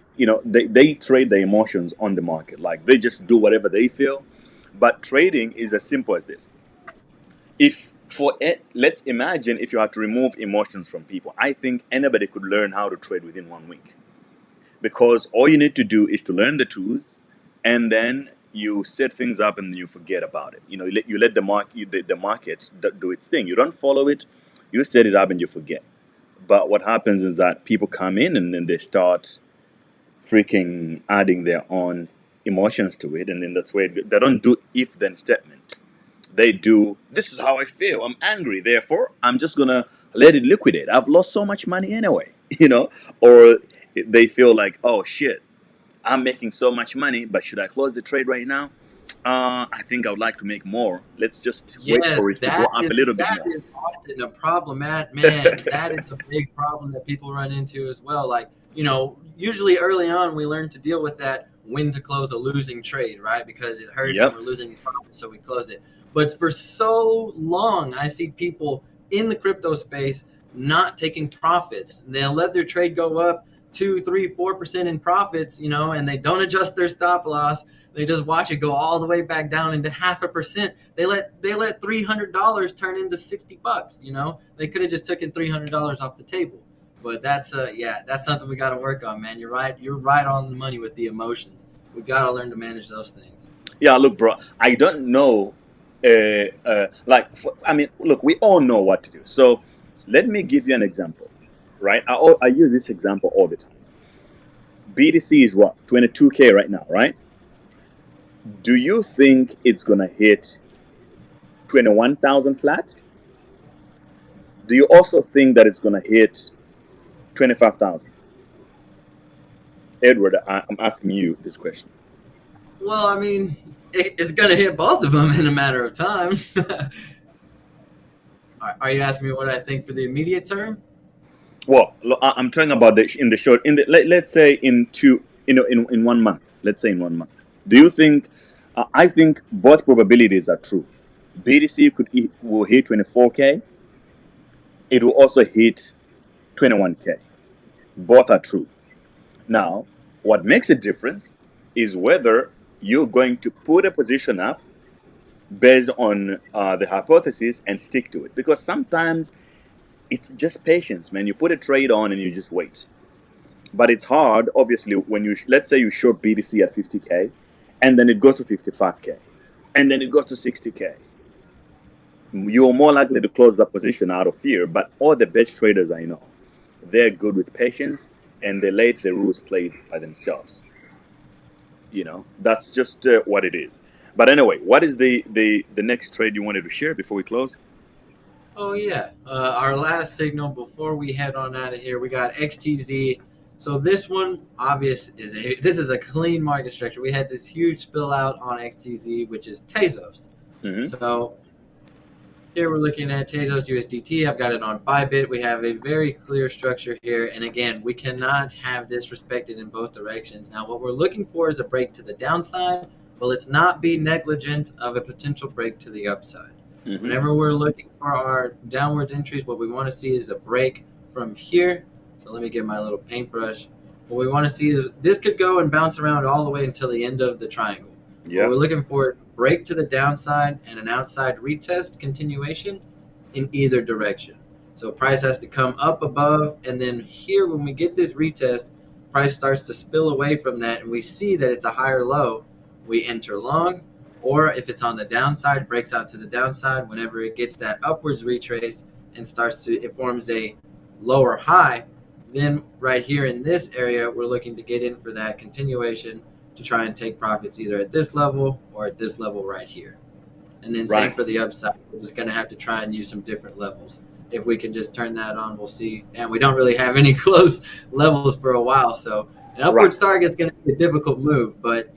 they trade their emotions on the market. Like, they just do whatever they feel. But trading is as simple as this. If for it, let's imagine if you had to remove emotions from people. I think anybody could learn how to trade within 1 week, because all you need to do is to learn the tools, and then you set things up and you forget about it. You let the market do its thing. You don't follow it. You set it up and you forget. But what happens is that people come in and then they start freaking adding their own emotions to it, and then that's where they don't do if then statement. They do, this is how I feel. I'm angry, therefore I'm just gonna let it liquidate. I've lost so much money anyway, or they feel like, oh shit, I'm making so much money, but should I close the trade right now? I think I would like to make more. Let's just wait Yes, for it to go that up a is little bit that more. is often a problem, man. That is a big problem that people run into as well. Like, usually early on we learn to deal with that when to close a losing trade, right? Because it hurts and Yep. we're losing these profits, so we close it. But for so long, I see people in the crypto space not taking profits. They'll let their trade go up 2, 3, 4% in profits, and they don't adjust their stop loss. They just watch it go all the way back down into 0.5%. They let $300 turn into $60. They could have just taken $300 off the table. But that's something we got to work on, man. You're right. You're right on the money with the emotions. We got to learn to manage those things. Yeah, look, bro, I don't know. I mean, look, we all know what to do. So let me give you an example, right? I use this example all the time. BTC is what, 22K right now, right? Do you think it's gonna hit 21,000 flat? Do you also think that it's gonna hit 25,000? Edward, I'm asking you this question. Well, I mean, it's going to hit both of them in a matter of time. Are you asking me what I think for the immediate term? Well, I'm talking about in the short, let's say in two, in 1 month. Let's say in 1 month. Do you think? I think both probabilities are true. BTC will hit 24K. It will also hit 21K. Both are true. Now, what makes a difference is whether you're going to put a position up based on the hypothesis and stick to it. Because sometimes it's just patience, man. You put a trade on and you just wait. But it's hard, obviously, when let's say you short BTC at 50K, and then it goes to 55K, and then it goes to 60K. You're more likely to close that position out of fear. But all the best traders I know, they're good with patience, and they let the rules play by themselves. That's just what it is. But anyway, what is the next trade you wanted to share before we close? Oh yeah, our last signal before we head on out of here, we got XTZ. So this one, this is a clean market structure. We had this huge spill out on XTZ, which is Tezos. Mm-hmm. So here we're looking at Tezos USDT. I've got it on Bybit. We have a very clear structure here, and again, we cannot have this respected in both directions. Now, what we're looking for is a break to the downside. Well, let's not be negligent of a potential break to the upside. Mm-hmm. Whenever we're looking for our downwards entries, what we want to see is a break from here. So let me get my little paintbrush. What we want to see is this could go and bounce around all the way until the end of the triangle. Yeah. What we're looking for is a break to the downside and an outside retest continuation in either direction. So price has to come up above, and then here when we get this retest, price starts to spill away from that, and we see that it's a higher low. We enter long. Or if it's on the downside, breaks out to the downside. Whenever it gets that upwards retrace and it forms a lower high, then right here in this area, we're looking to get in for that continuation to try and take profits either at this level or at this level right here. And then same for the upside. We're just going to have to try and use some different levels. If we can just turn that on, we'll see. And we don't really have any close levels for a while, so an upwards target is going to be a difficult move, but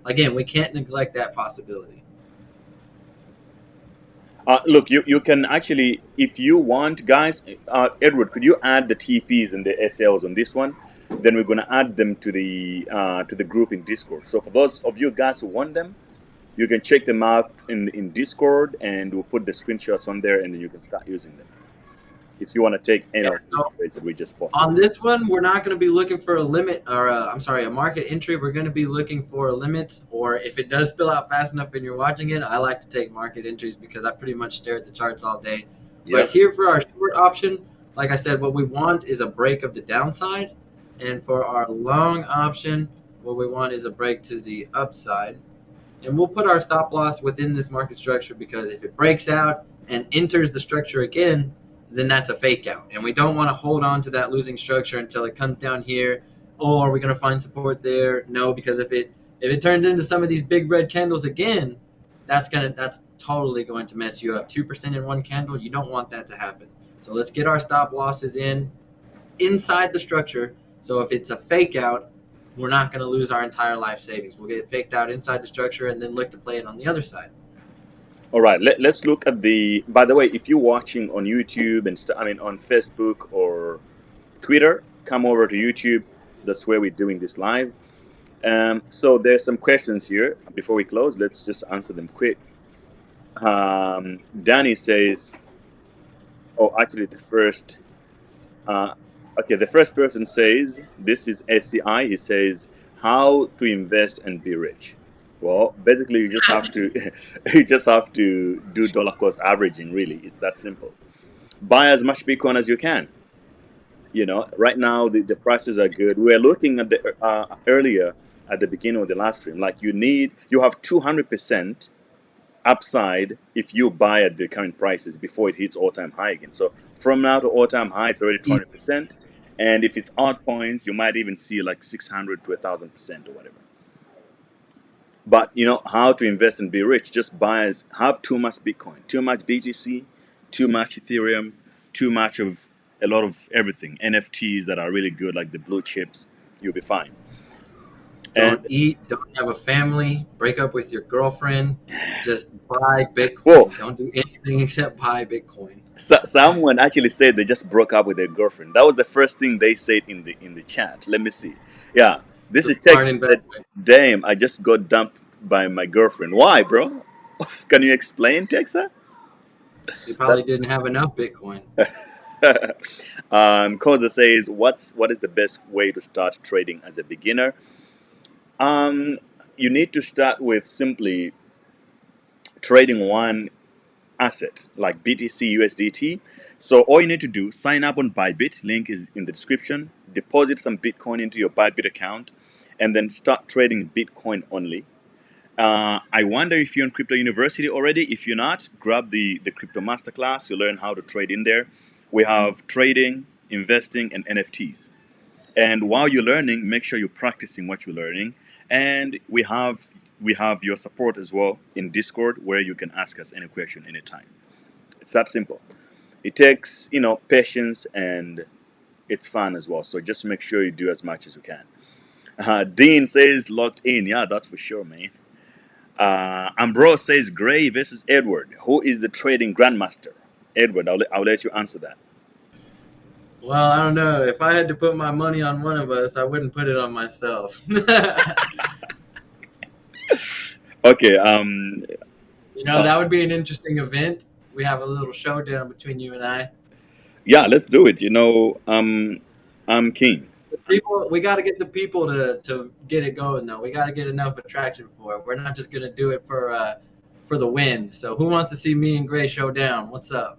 again, we can't neglect that possibility. Look, you can actually, if you want, guys. Edward, could you add the TPs and the SLs on this one? Then we're gonna add them to the group in Discord. So for those of you guys who want them, you can check them out in Discord, and we'll put the screenshots on there, and then you can start using them. If you want to take any of the trades that we just posted. On this one, we're not going to be looking for a limit or a market entry. We're going to be looking for a limit, or if it does spill out fast enough and you're watching it, I like to take market entries because I pretty much stare at the charts all day. Yep. But here for our short option, like I said, what we want is a break of the downside. And for our long option, what we want is a break to the upside. and we'll put our stop loss within this market structure, because if it breaks out and enters the structure again, then that's a fake out, and we don't want to hold on to that losing structure until it comes down here. Or are we going to find support there? No, because if it turns into some of these big red candles again, that's totally going to mess you up. 2% in one candle, you don't want that to happen. So let's get our stop losses inside the structure. So if it's a fake out, we're not going to lose our entire life savings. We'll get it faked out inside the structure and then look to play it on the other side. All right, let's look at the. By the way, if you're watching on YouTube and on Facebook or Twitter, come over to YouTube. That's where we're doing this live. So there's some questions here before we close. Let's just answer them quick. Danny says, "Oh, actually, the first." Okay, the first person says, "This is SCI." He says, "How to invest and be rich." Well, basically, you just have to you just have to do dollar cost averaging. Really, it's that simple. Buy as much Bitcoin as you can. Right now the prices are good. We were looking at the earlier at the beginning of the live stream. Like you have 200% upside if you buy at the current prices before it hits all-time high again. So from now to all-time high, it's already 200%. And if it's altcoins, you might even see like 600 to 1,000% or whatever. But how to invest and be rich? Just have too much Bitcoin, too much BTC, too much Ethereum, too much of a lot of everything. NFTs that are really good, like the blue chips, you'll be fine. Don't eat, don't have a family, break up with your girlfriend, just buy Bitcoin. Whoa. Don't do anything except buy Bitcoin. Someone actually said they just broke up with their girlfriend. That was the first thing they said in the chat. Let me see. Yeah, this is Tech said, "Damn, I just got dumped by my girlfriend." Why, bro? Can you explain, Texa? You probably didn't have enough Bitcoin. Koza says, what is the best way to start trading as a beginner? You need to start with simply trading one asset like BTC USDT. So all you need to do, sign up on Bybit, link is in the description, deposit some Bitcoin into your Bybit account, and then start trading Bitcoin only. I wonder if you're in Crypto University already. If you're not, grab the Crypto Masterclass. You'll learn how to trade in there. We have trading, investing, and NFTs. And while you're learning, make sure you're practicing what you're learning. And we have your support as well in Discord, where you can ask us any question anytime. It's that simple. It takes patience, and it's fun as well. So just make sure you do as much as you can. Dean says locked in. Yeah, that's for sure, man. Ambrose says Gray versus Edward. Who is the trading grandmaster? Edward, I'll let you answer that. Well, I don't know. If I had to put my money on one of us, I wouldn't put it on myself. Okay. That would be an interesting event. We have a little showdown between you and I. Yeah, let's do it. I'm keen. We got to get the people to get it going, though. We got to get enough attraction for it. We're not just gonna do it for the win. So who wants to see me and Gray showdown? What's up?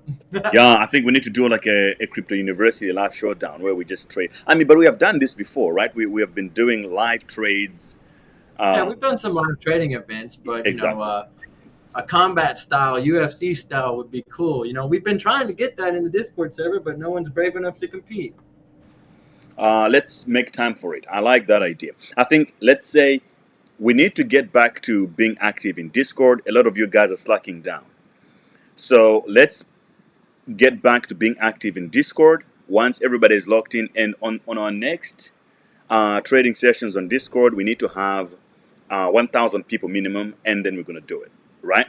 Yeah, I think we need to do like a Crypto University live showdown where we just trade. But we have done this before, right? We have been doing live trades. Yeah, we've done some live trading events, but exactly. A combat style, UFC style would be cool. We've been trying to get that in the Discord server, but no one's brave enough to compete. Let's make time for it. I like that idea. I think, let's say, we need to get back to being active in Discord. A lot of you guys are slacking down. So let's get back to being active in Discord once everybody is locked in. And on our next trading sessions on Discord, we need to have 1,000 people minimum, and then we're going to do it. Right?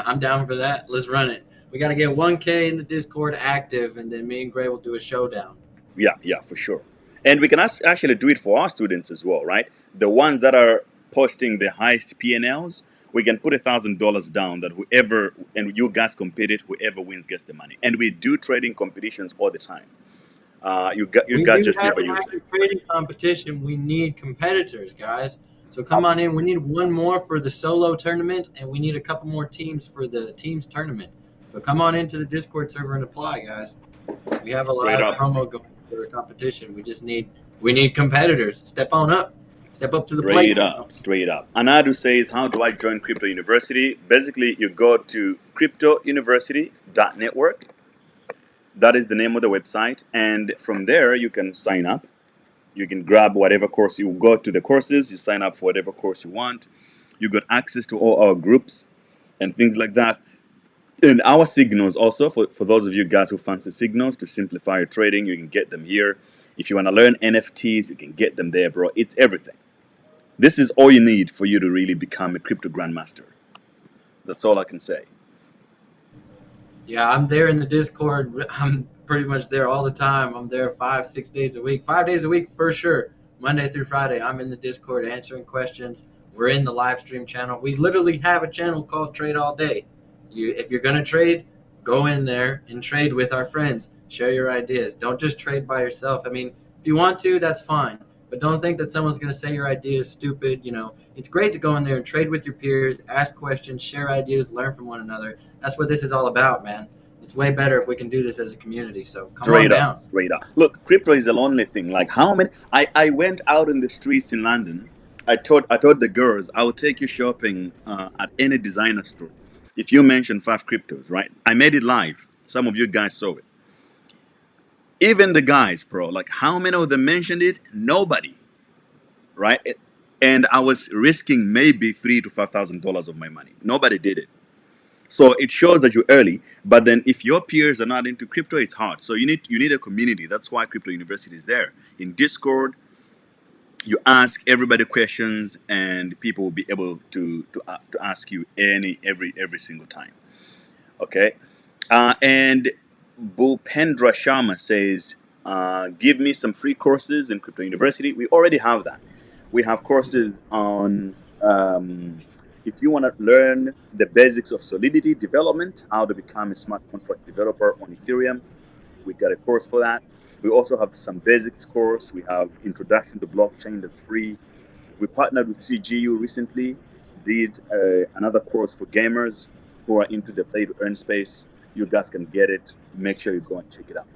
I'm down for that. Let's run it. We got to get 1K in the Discord active, and then me and Gray will do a showdown. Yeah, for sure. And we can actually do it for our students as well, right? The ones that are posting the highest P&Ls, we can put $1,000 down that whoever, and you guys compete it, whoever wins gets the money. And we do trading competitions all the time. You guys just never use it. Trading competition, we need competitors, guys. So come on in. We need one more for the solo tournament, and we need a couple more teams for the teams tournament. So come on into the Discord server and apply, guys. We have a lot of promo going for the competition. We need competitors. Step on up. Step up to the Straight plate. up, straight up. Anadu says, how do I join Crypto University? Basically, you go to cryptouniversity.network. That is the name of the website. And from there, you can sign up. You can grab whatever course you go to the courses, you sign up for whatever course you want. You got access to all our groups and things like that. And our signals also, for those of you guys who fancy signals to simplify your trading, you can get them here. If you want to learn NFTs, you can get them there, bro. It's everything. This is all you need for you to really become a crypto grandmaster. That's all I can say. Yeah, I'm there in the Discord. I'm pretty much there all the time. I'm there 5, 6 days a week. 5 days a week for sure. Monday through Friday, I'm in the Discord answering questions. We're in the live stream channel. We literally have a channel called Trade All Day. If you're gonna trade, go in there and trade with our friends. Share your ideas. Don't just trade by yourself. I mean, if you want to, that's fine. But don't think that someone's gonna say your idea is stupid. It's great to go in there and trade with your peers, ask questions, share ideas, learn from one another. That's what this is all about, man. It's way better if we can do this as a community. So come on Straight up, down. straight up. Look, crypto is the lonely thing. Like how many? I went out in the streets in London. I told the girls I would take you shopping at any designer store. If you mention 5 cryptos, right? I made it live. Some of you guys saw it. Even the guys, bro. Like how many of them mentioned it? Nobody, right? And I was risking maybe $3,000 to $5,000 of my money. Nobody did it. So it shows that you're early, but then if your peers are not into crypto, it's hard. So you need a community. That's why Crypto University is there. In Discord, you ask everybody questions, and people will be able to ask you every single time. Okay, and Bhupendra Sharma says, "Give me some free courses in Crypto University." We already have that. We have courses on if you want to learn the basics of Solidity development, how to become a smart contract developer on Ethereum. We got a course for that. We also have some basics course. We have Introduction to Blockchain that's free. We partnered with CGU recently, did another course for gamers who are into the play to earn space. You guys can get it. Make sure you go and check it out.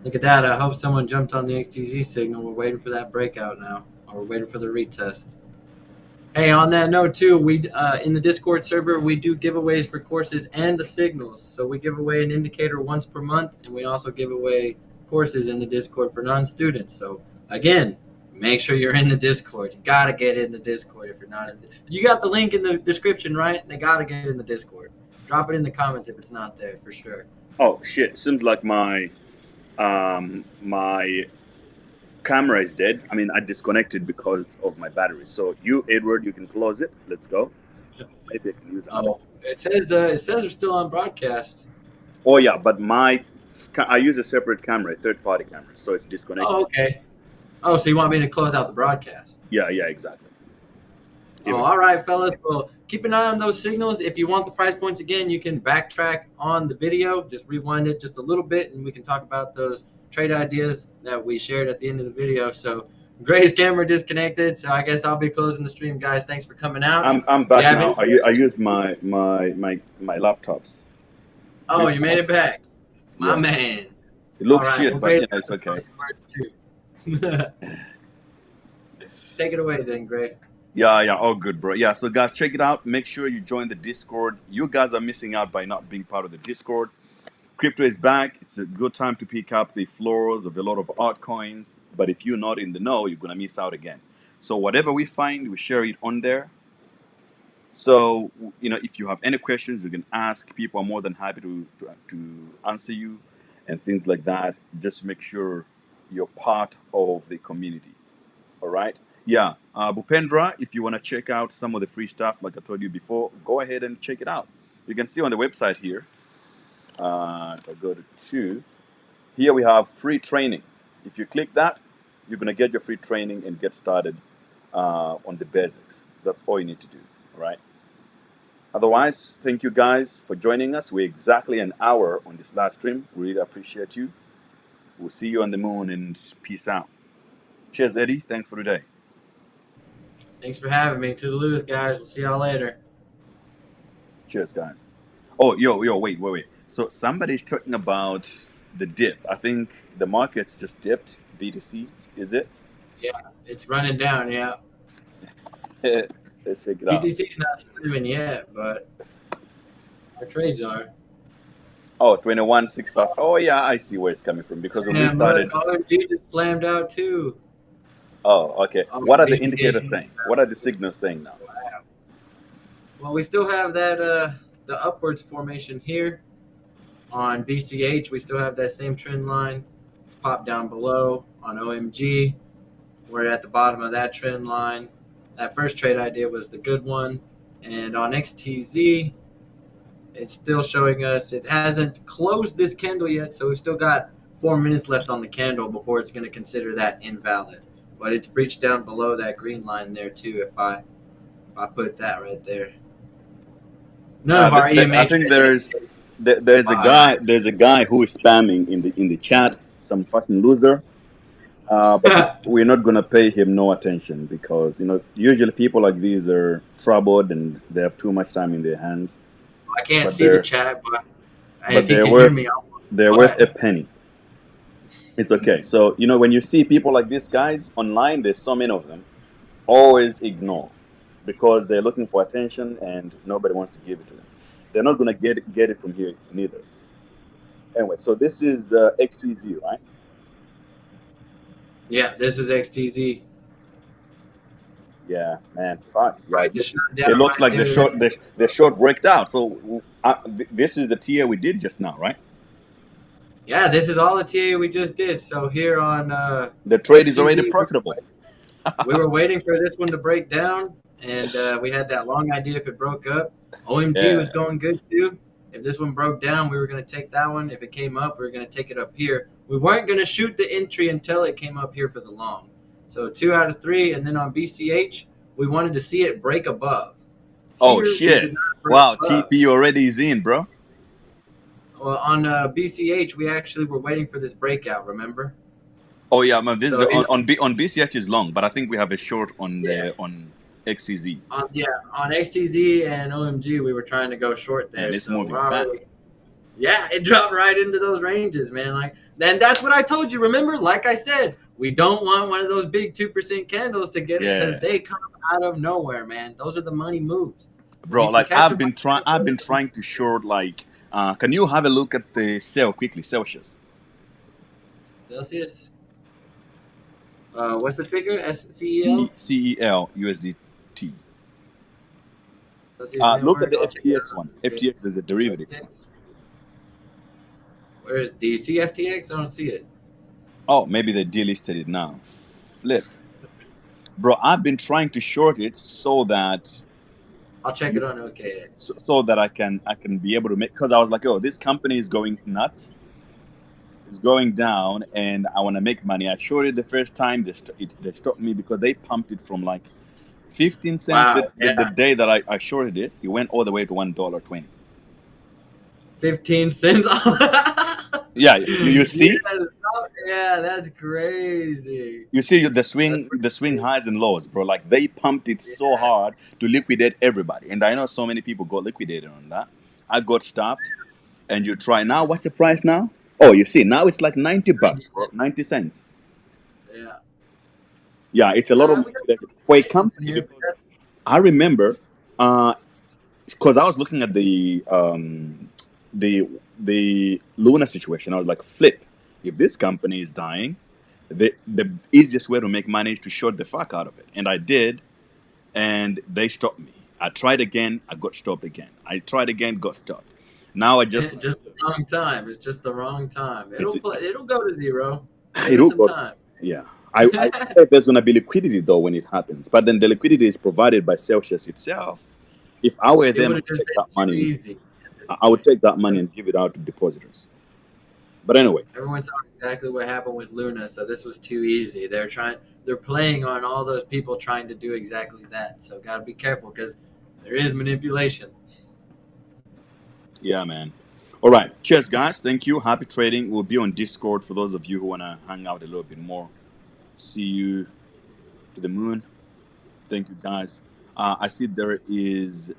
Look at that. I hope someone jumped on the XTZ signal. We're waiting for that breakout now, or we're waiting for the retest. Hey, on that note too, we in the Discord server we do giveaways for courses and the signals. So we give away an indicator once per month, and we also give away courses in the Discord for non-students. So again, make sure you're in the Discord. You gotta get in the Discord if you're not in. You got the link in the description, right? They gotta get in the Discord. Drop it in the comments if it's not there for sure. Oh shit! Seems like my camera is dead. I mean, I disconnected because of my battery. So you, Edward, you can close it. Let's go. Maybe I can use another. Oh, it says they're still on broadcast. Oh yeah, but I use a separate camera, a third-party camera, so it's disconnected. Oh, okay. Oh, so you want me to close out the broadcast? Yeah, yeah, exactly. Here Oh, we go. all right, fellas. Well, keep an eye on those signals. If you want the price points again, you can backtrack on the video. Just rewind it just a little bit, and we can talk about those trade ideas that we shared at the end of the video. So, Gray's camera disconnected, so I guess I'll be closing the stream, guys. Thanks for coming out. I'm You back have now. any? I use my laptops. Oh, Use you my made laptop. it back, my Yeah, man. it All looks right. shit, Well, but Gray's yeah, got it's some okay. closing words too. Take it away, then, Gray. Yeah, yeah, all good, bro. Yeah, so guys, check it out. Make sure you join the Discord. You guys are missing out by not being part of the Discord. Crypto is back. It's a good time to pick up the floors of a lot of altcoins. But if you're not in the know, you're gonna miss out again. So whatever we find, we share it on there. So if you have any questions, you can ask. People are more than happy to answer you, and things like that. Just make sure you're part of the community. All right. Yeah. Bhupendra, if you want to check out some of the free stuff, like I told you before, go ahead and check it out. You can see on the website here. If I go to two, here we have free training. If you click that, you're going to get your free training and get started on the basics. That's all you need to do. All right. Otherwise, thank you guys for joining us. We're exactly an hour on this live stream. We really appreciate you. We'll see you on the moon and peace out. Cheers, Eddie. Thanks for today. Thanks for having me. Toodaloo, guys. We'll see y'all later. Cheers, guys. Oh, wait. So somebody's talking about the dip. I think the market's just dipped. BTC, is it? Yeah, it's running down. Yeah, Let's check it out. BTC is not slimming yet, but our trades are. Oh, 21.65. Oh, yeah, I see where it's coming from because when we And look, started. OMG just slammed out too. Oh, okay. Oh, What are the BCH. indicators saying? What are the signals saying now? Well, we still have that the upwards formation here on BCH. We still have that same trend line. It's popped down below on OMG. We're at the bottom of that trend line. That first trade idea was the good one, and on XTZ, it's still showing us it hasn't closed this candle yet, so we've still got 4 minutes left on the candle before it's going to consider that invalid. But it's breached down below that green line there too. If I put that right there, none of our I EMA think trades. there's a guy who is spamming in the chat, some fucking loser. But I we're not gonna pay him no attention because usually people like these are troubled and they have too much time in their hands. can't But see the they're chat, but but if you they're can hear worth me, I'll they're go worth a ahead. penny. It's okay. So when you see people like these guys online, there's so many of them. Always ignore because they're looking for attention and nobody wants to give it to them. They're not gonna get it from here neither. Anyway, so this is XTZ, right? Yeah, this is XTZ. Yeah, man. Fuck. Yeah, Price is shut down it looks right like there. the short worked out. So this is the tier we did just now, right? Yeah, this is all the TA we just did. So here on The trade is already XTZ, profitable. we were waiting for this one to break down, and we had that long idea if it broke up. OMG Yeah. was going good too. If this one broke down, we were going to take that one. If it came up, we were going to take it up here. We weren't going to shoot the entry until it came up here for the long. So 2 out of 3, and then on BCH, we wanted to see it break above. Oh Here, we shit! did not break Wow, above. TP already is in, bro. Well, on BCH, we actually were waiting for this breakout. Remember? Oh yeah, man. This is So on BCH is long, but I think we have a short on yeah, the on XCZ, on XTZ and OMG, we were trying to go short and there. it's So we're moving fast. already yeah, it dropped right into those ranges, man. Like then that's what I told you. Remember, like I said, we don't want one of those big 2% candles to get it because Yeah, they come out of nowhere, man. Those are the money moves. When bro. you can Like catch them, I've been trying to short. Like, can you have a look at the sale quickly, Celsius? Celsius. What's the ticker? C SCEL. CEL USDT. Celsius Look at Network. the I'll check it FTX out. one. FTX, there's a derivative. FTX. Where is DC FTX? I don't see it. Oh, maybe they delisted it now. Flip. Bro, I've been trying to short it so that I'll check it on OKX. so that I can be able to make, because I was like, oh, this company is going nuts. It's going down and I want to make money. I shorted the first time. They stopped me because they pumped it from like 15 cents Wow. the Yeah. day that I shorted it. It went all the way to $1.20. 15 cents. Yeah, you see? Yeah, that's crazy. You see the That's swing highs and lows, bro. Like they pumped it so yeah. hard to liquidate everybody, and I know so many people got liquidated on that. I got stopped, and you try now. What's the price now? Oh, you see now it's like $90, bro. 90 cents. Yeah. Yeah, it's a lot of Yeah, money we got for a some in company here, but because I remember, because I was looking at the Luna situation. I was like, flip. If this company is dying, the easiest way to make money is to short the fuck out of it, and I did, and they stopped me. I tried again, I got stopped again. I tried again, got stopped. Now I just like, just the wrong time. It's just the wrong time. it's It'll go to zero. Give it it will some go. time. Yeah, I wonder if there's gonna be liquidity though when it happens, but then the liquidity is provided by Celsius itself. If I were It them, would I have would just take that been too money. easy at this I would point. take that money and give it out to depositors. But anyway, Everyone saw exactly what happened with Luna, so this was too easy. They're playing on all those people trying to do exactly that. So gotta be careful because there is manipulation. yeah, man. All right, cheers, guys. Thank you. Happy trading. We'll be on Discord for those of you who wanna hang out a little bit more. See you to the moon. Thank you, guys. I see there is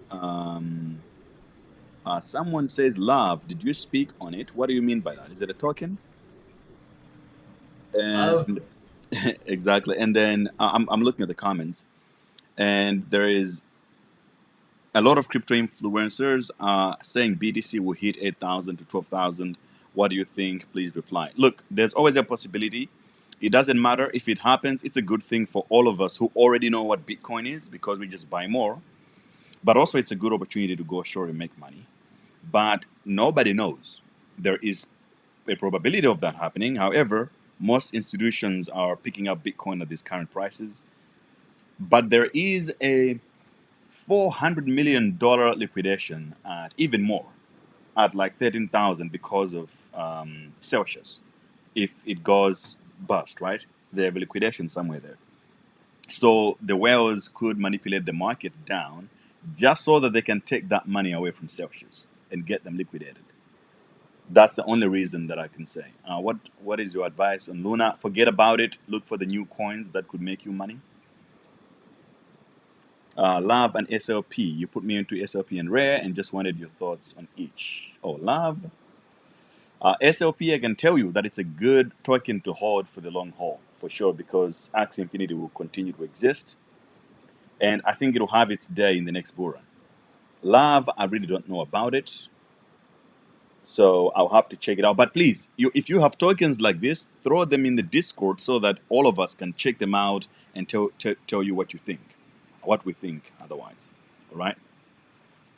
someone says love. Did you speak on it? What do you mean by that? Is it a token? Love. And Exactly. And then I'm looking at the comments, and there is a lot of crypto influencers saying BTC will hit 8,000 to 12,000. What do you think? Please reply. Look, there's always a possibility. It doesn't matter if it happens. It's a good thing for all of us who already know what Bitcoin is because we just buy more. But also, it's a good opportunity to go short and make money. But nobody knows. There is a probability of that happening. However, most institutions are picking up Bitcoin at these current prices. But there is a $400 million liquidation at even more, at like 13,000 because of Celsius. If it goes bust, right? They have a liquidation somewhere there. So the whales could manipulate the market down just so that they can take that money away from Celsius and get them liquidated. That's the only reason that I can say. What is your advice on Luna? Forget about it. Look for the new coins that could make you money. Love and SLP. You put me into SLP and Rare and just wanted your thoughts on each. Oh, Love. SLP, I can tell you that it's a good token to hold for the long haul, for sure, because Axie Infinity will continue to exist. And I think it'll have its day in the next bull run. Love, I really don't know about it. So I'll have to check it out. But please, if you have tokens like this, throw them in the Discord so that all of us can check them out and tell you what you think, what we think otherwise. All right?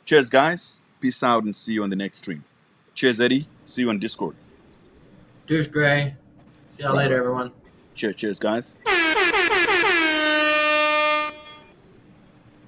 Cheers, guys. Peace out and see you on the next stream. Cheers, Eddie. See you on Discord. Deuce Gray. See y'all Right, later, right. everyone. Cheers, guys.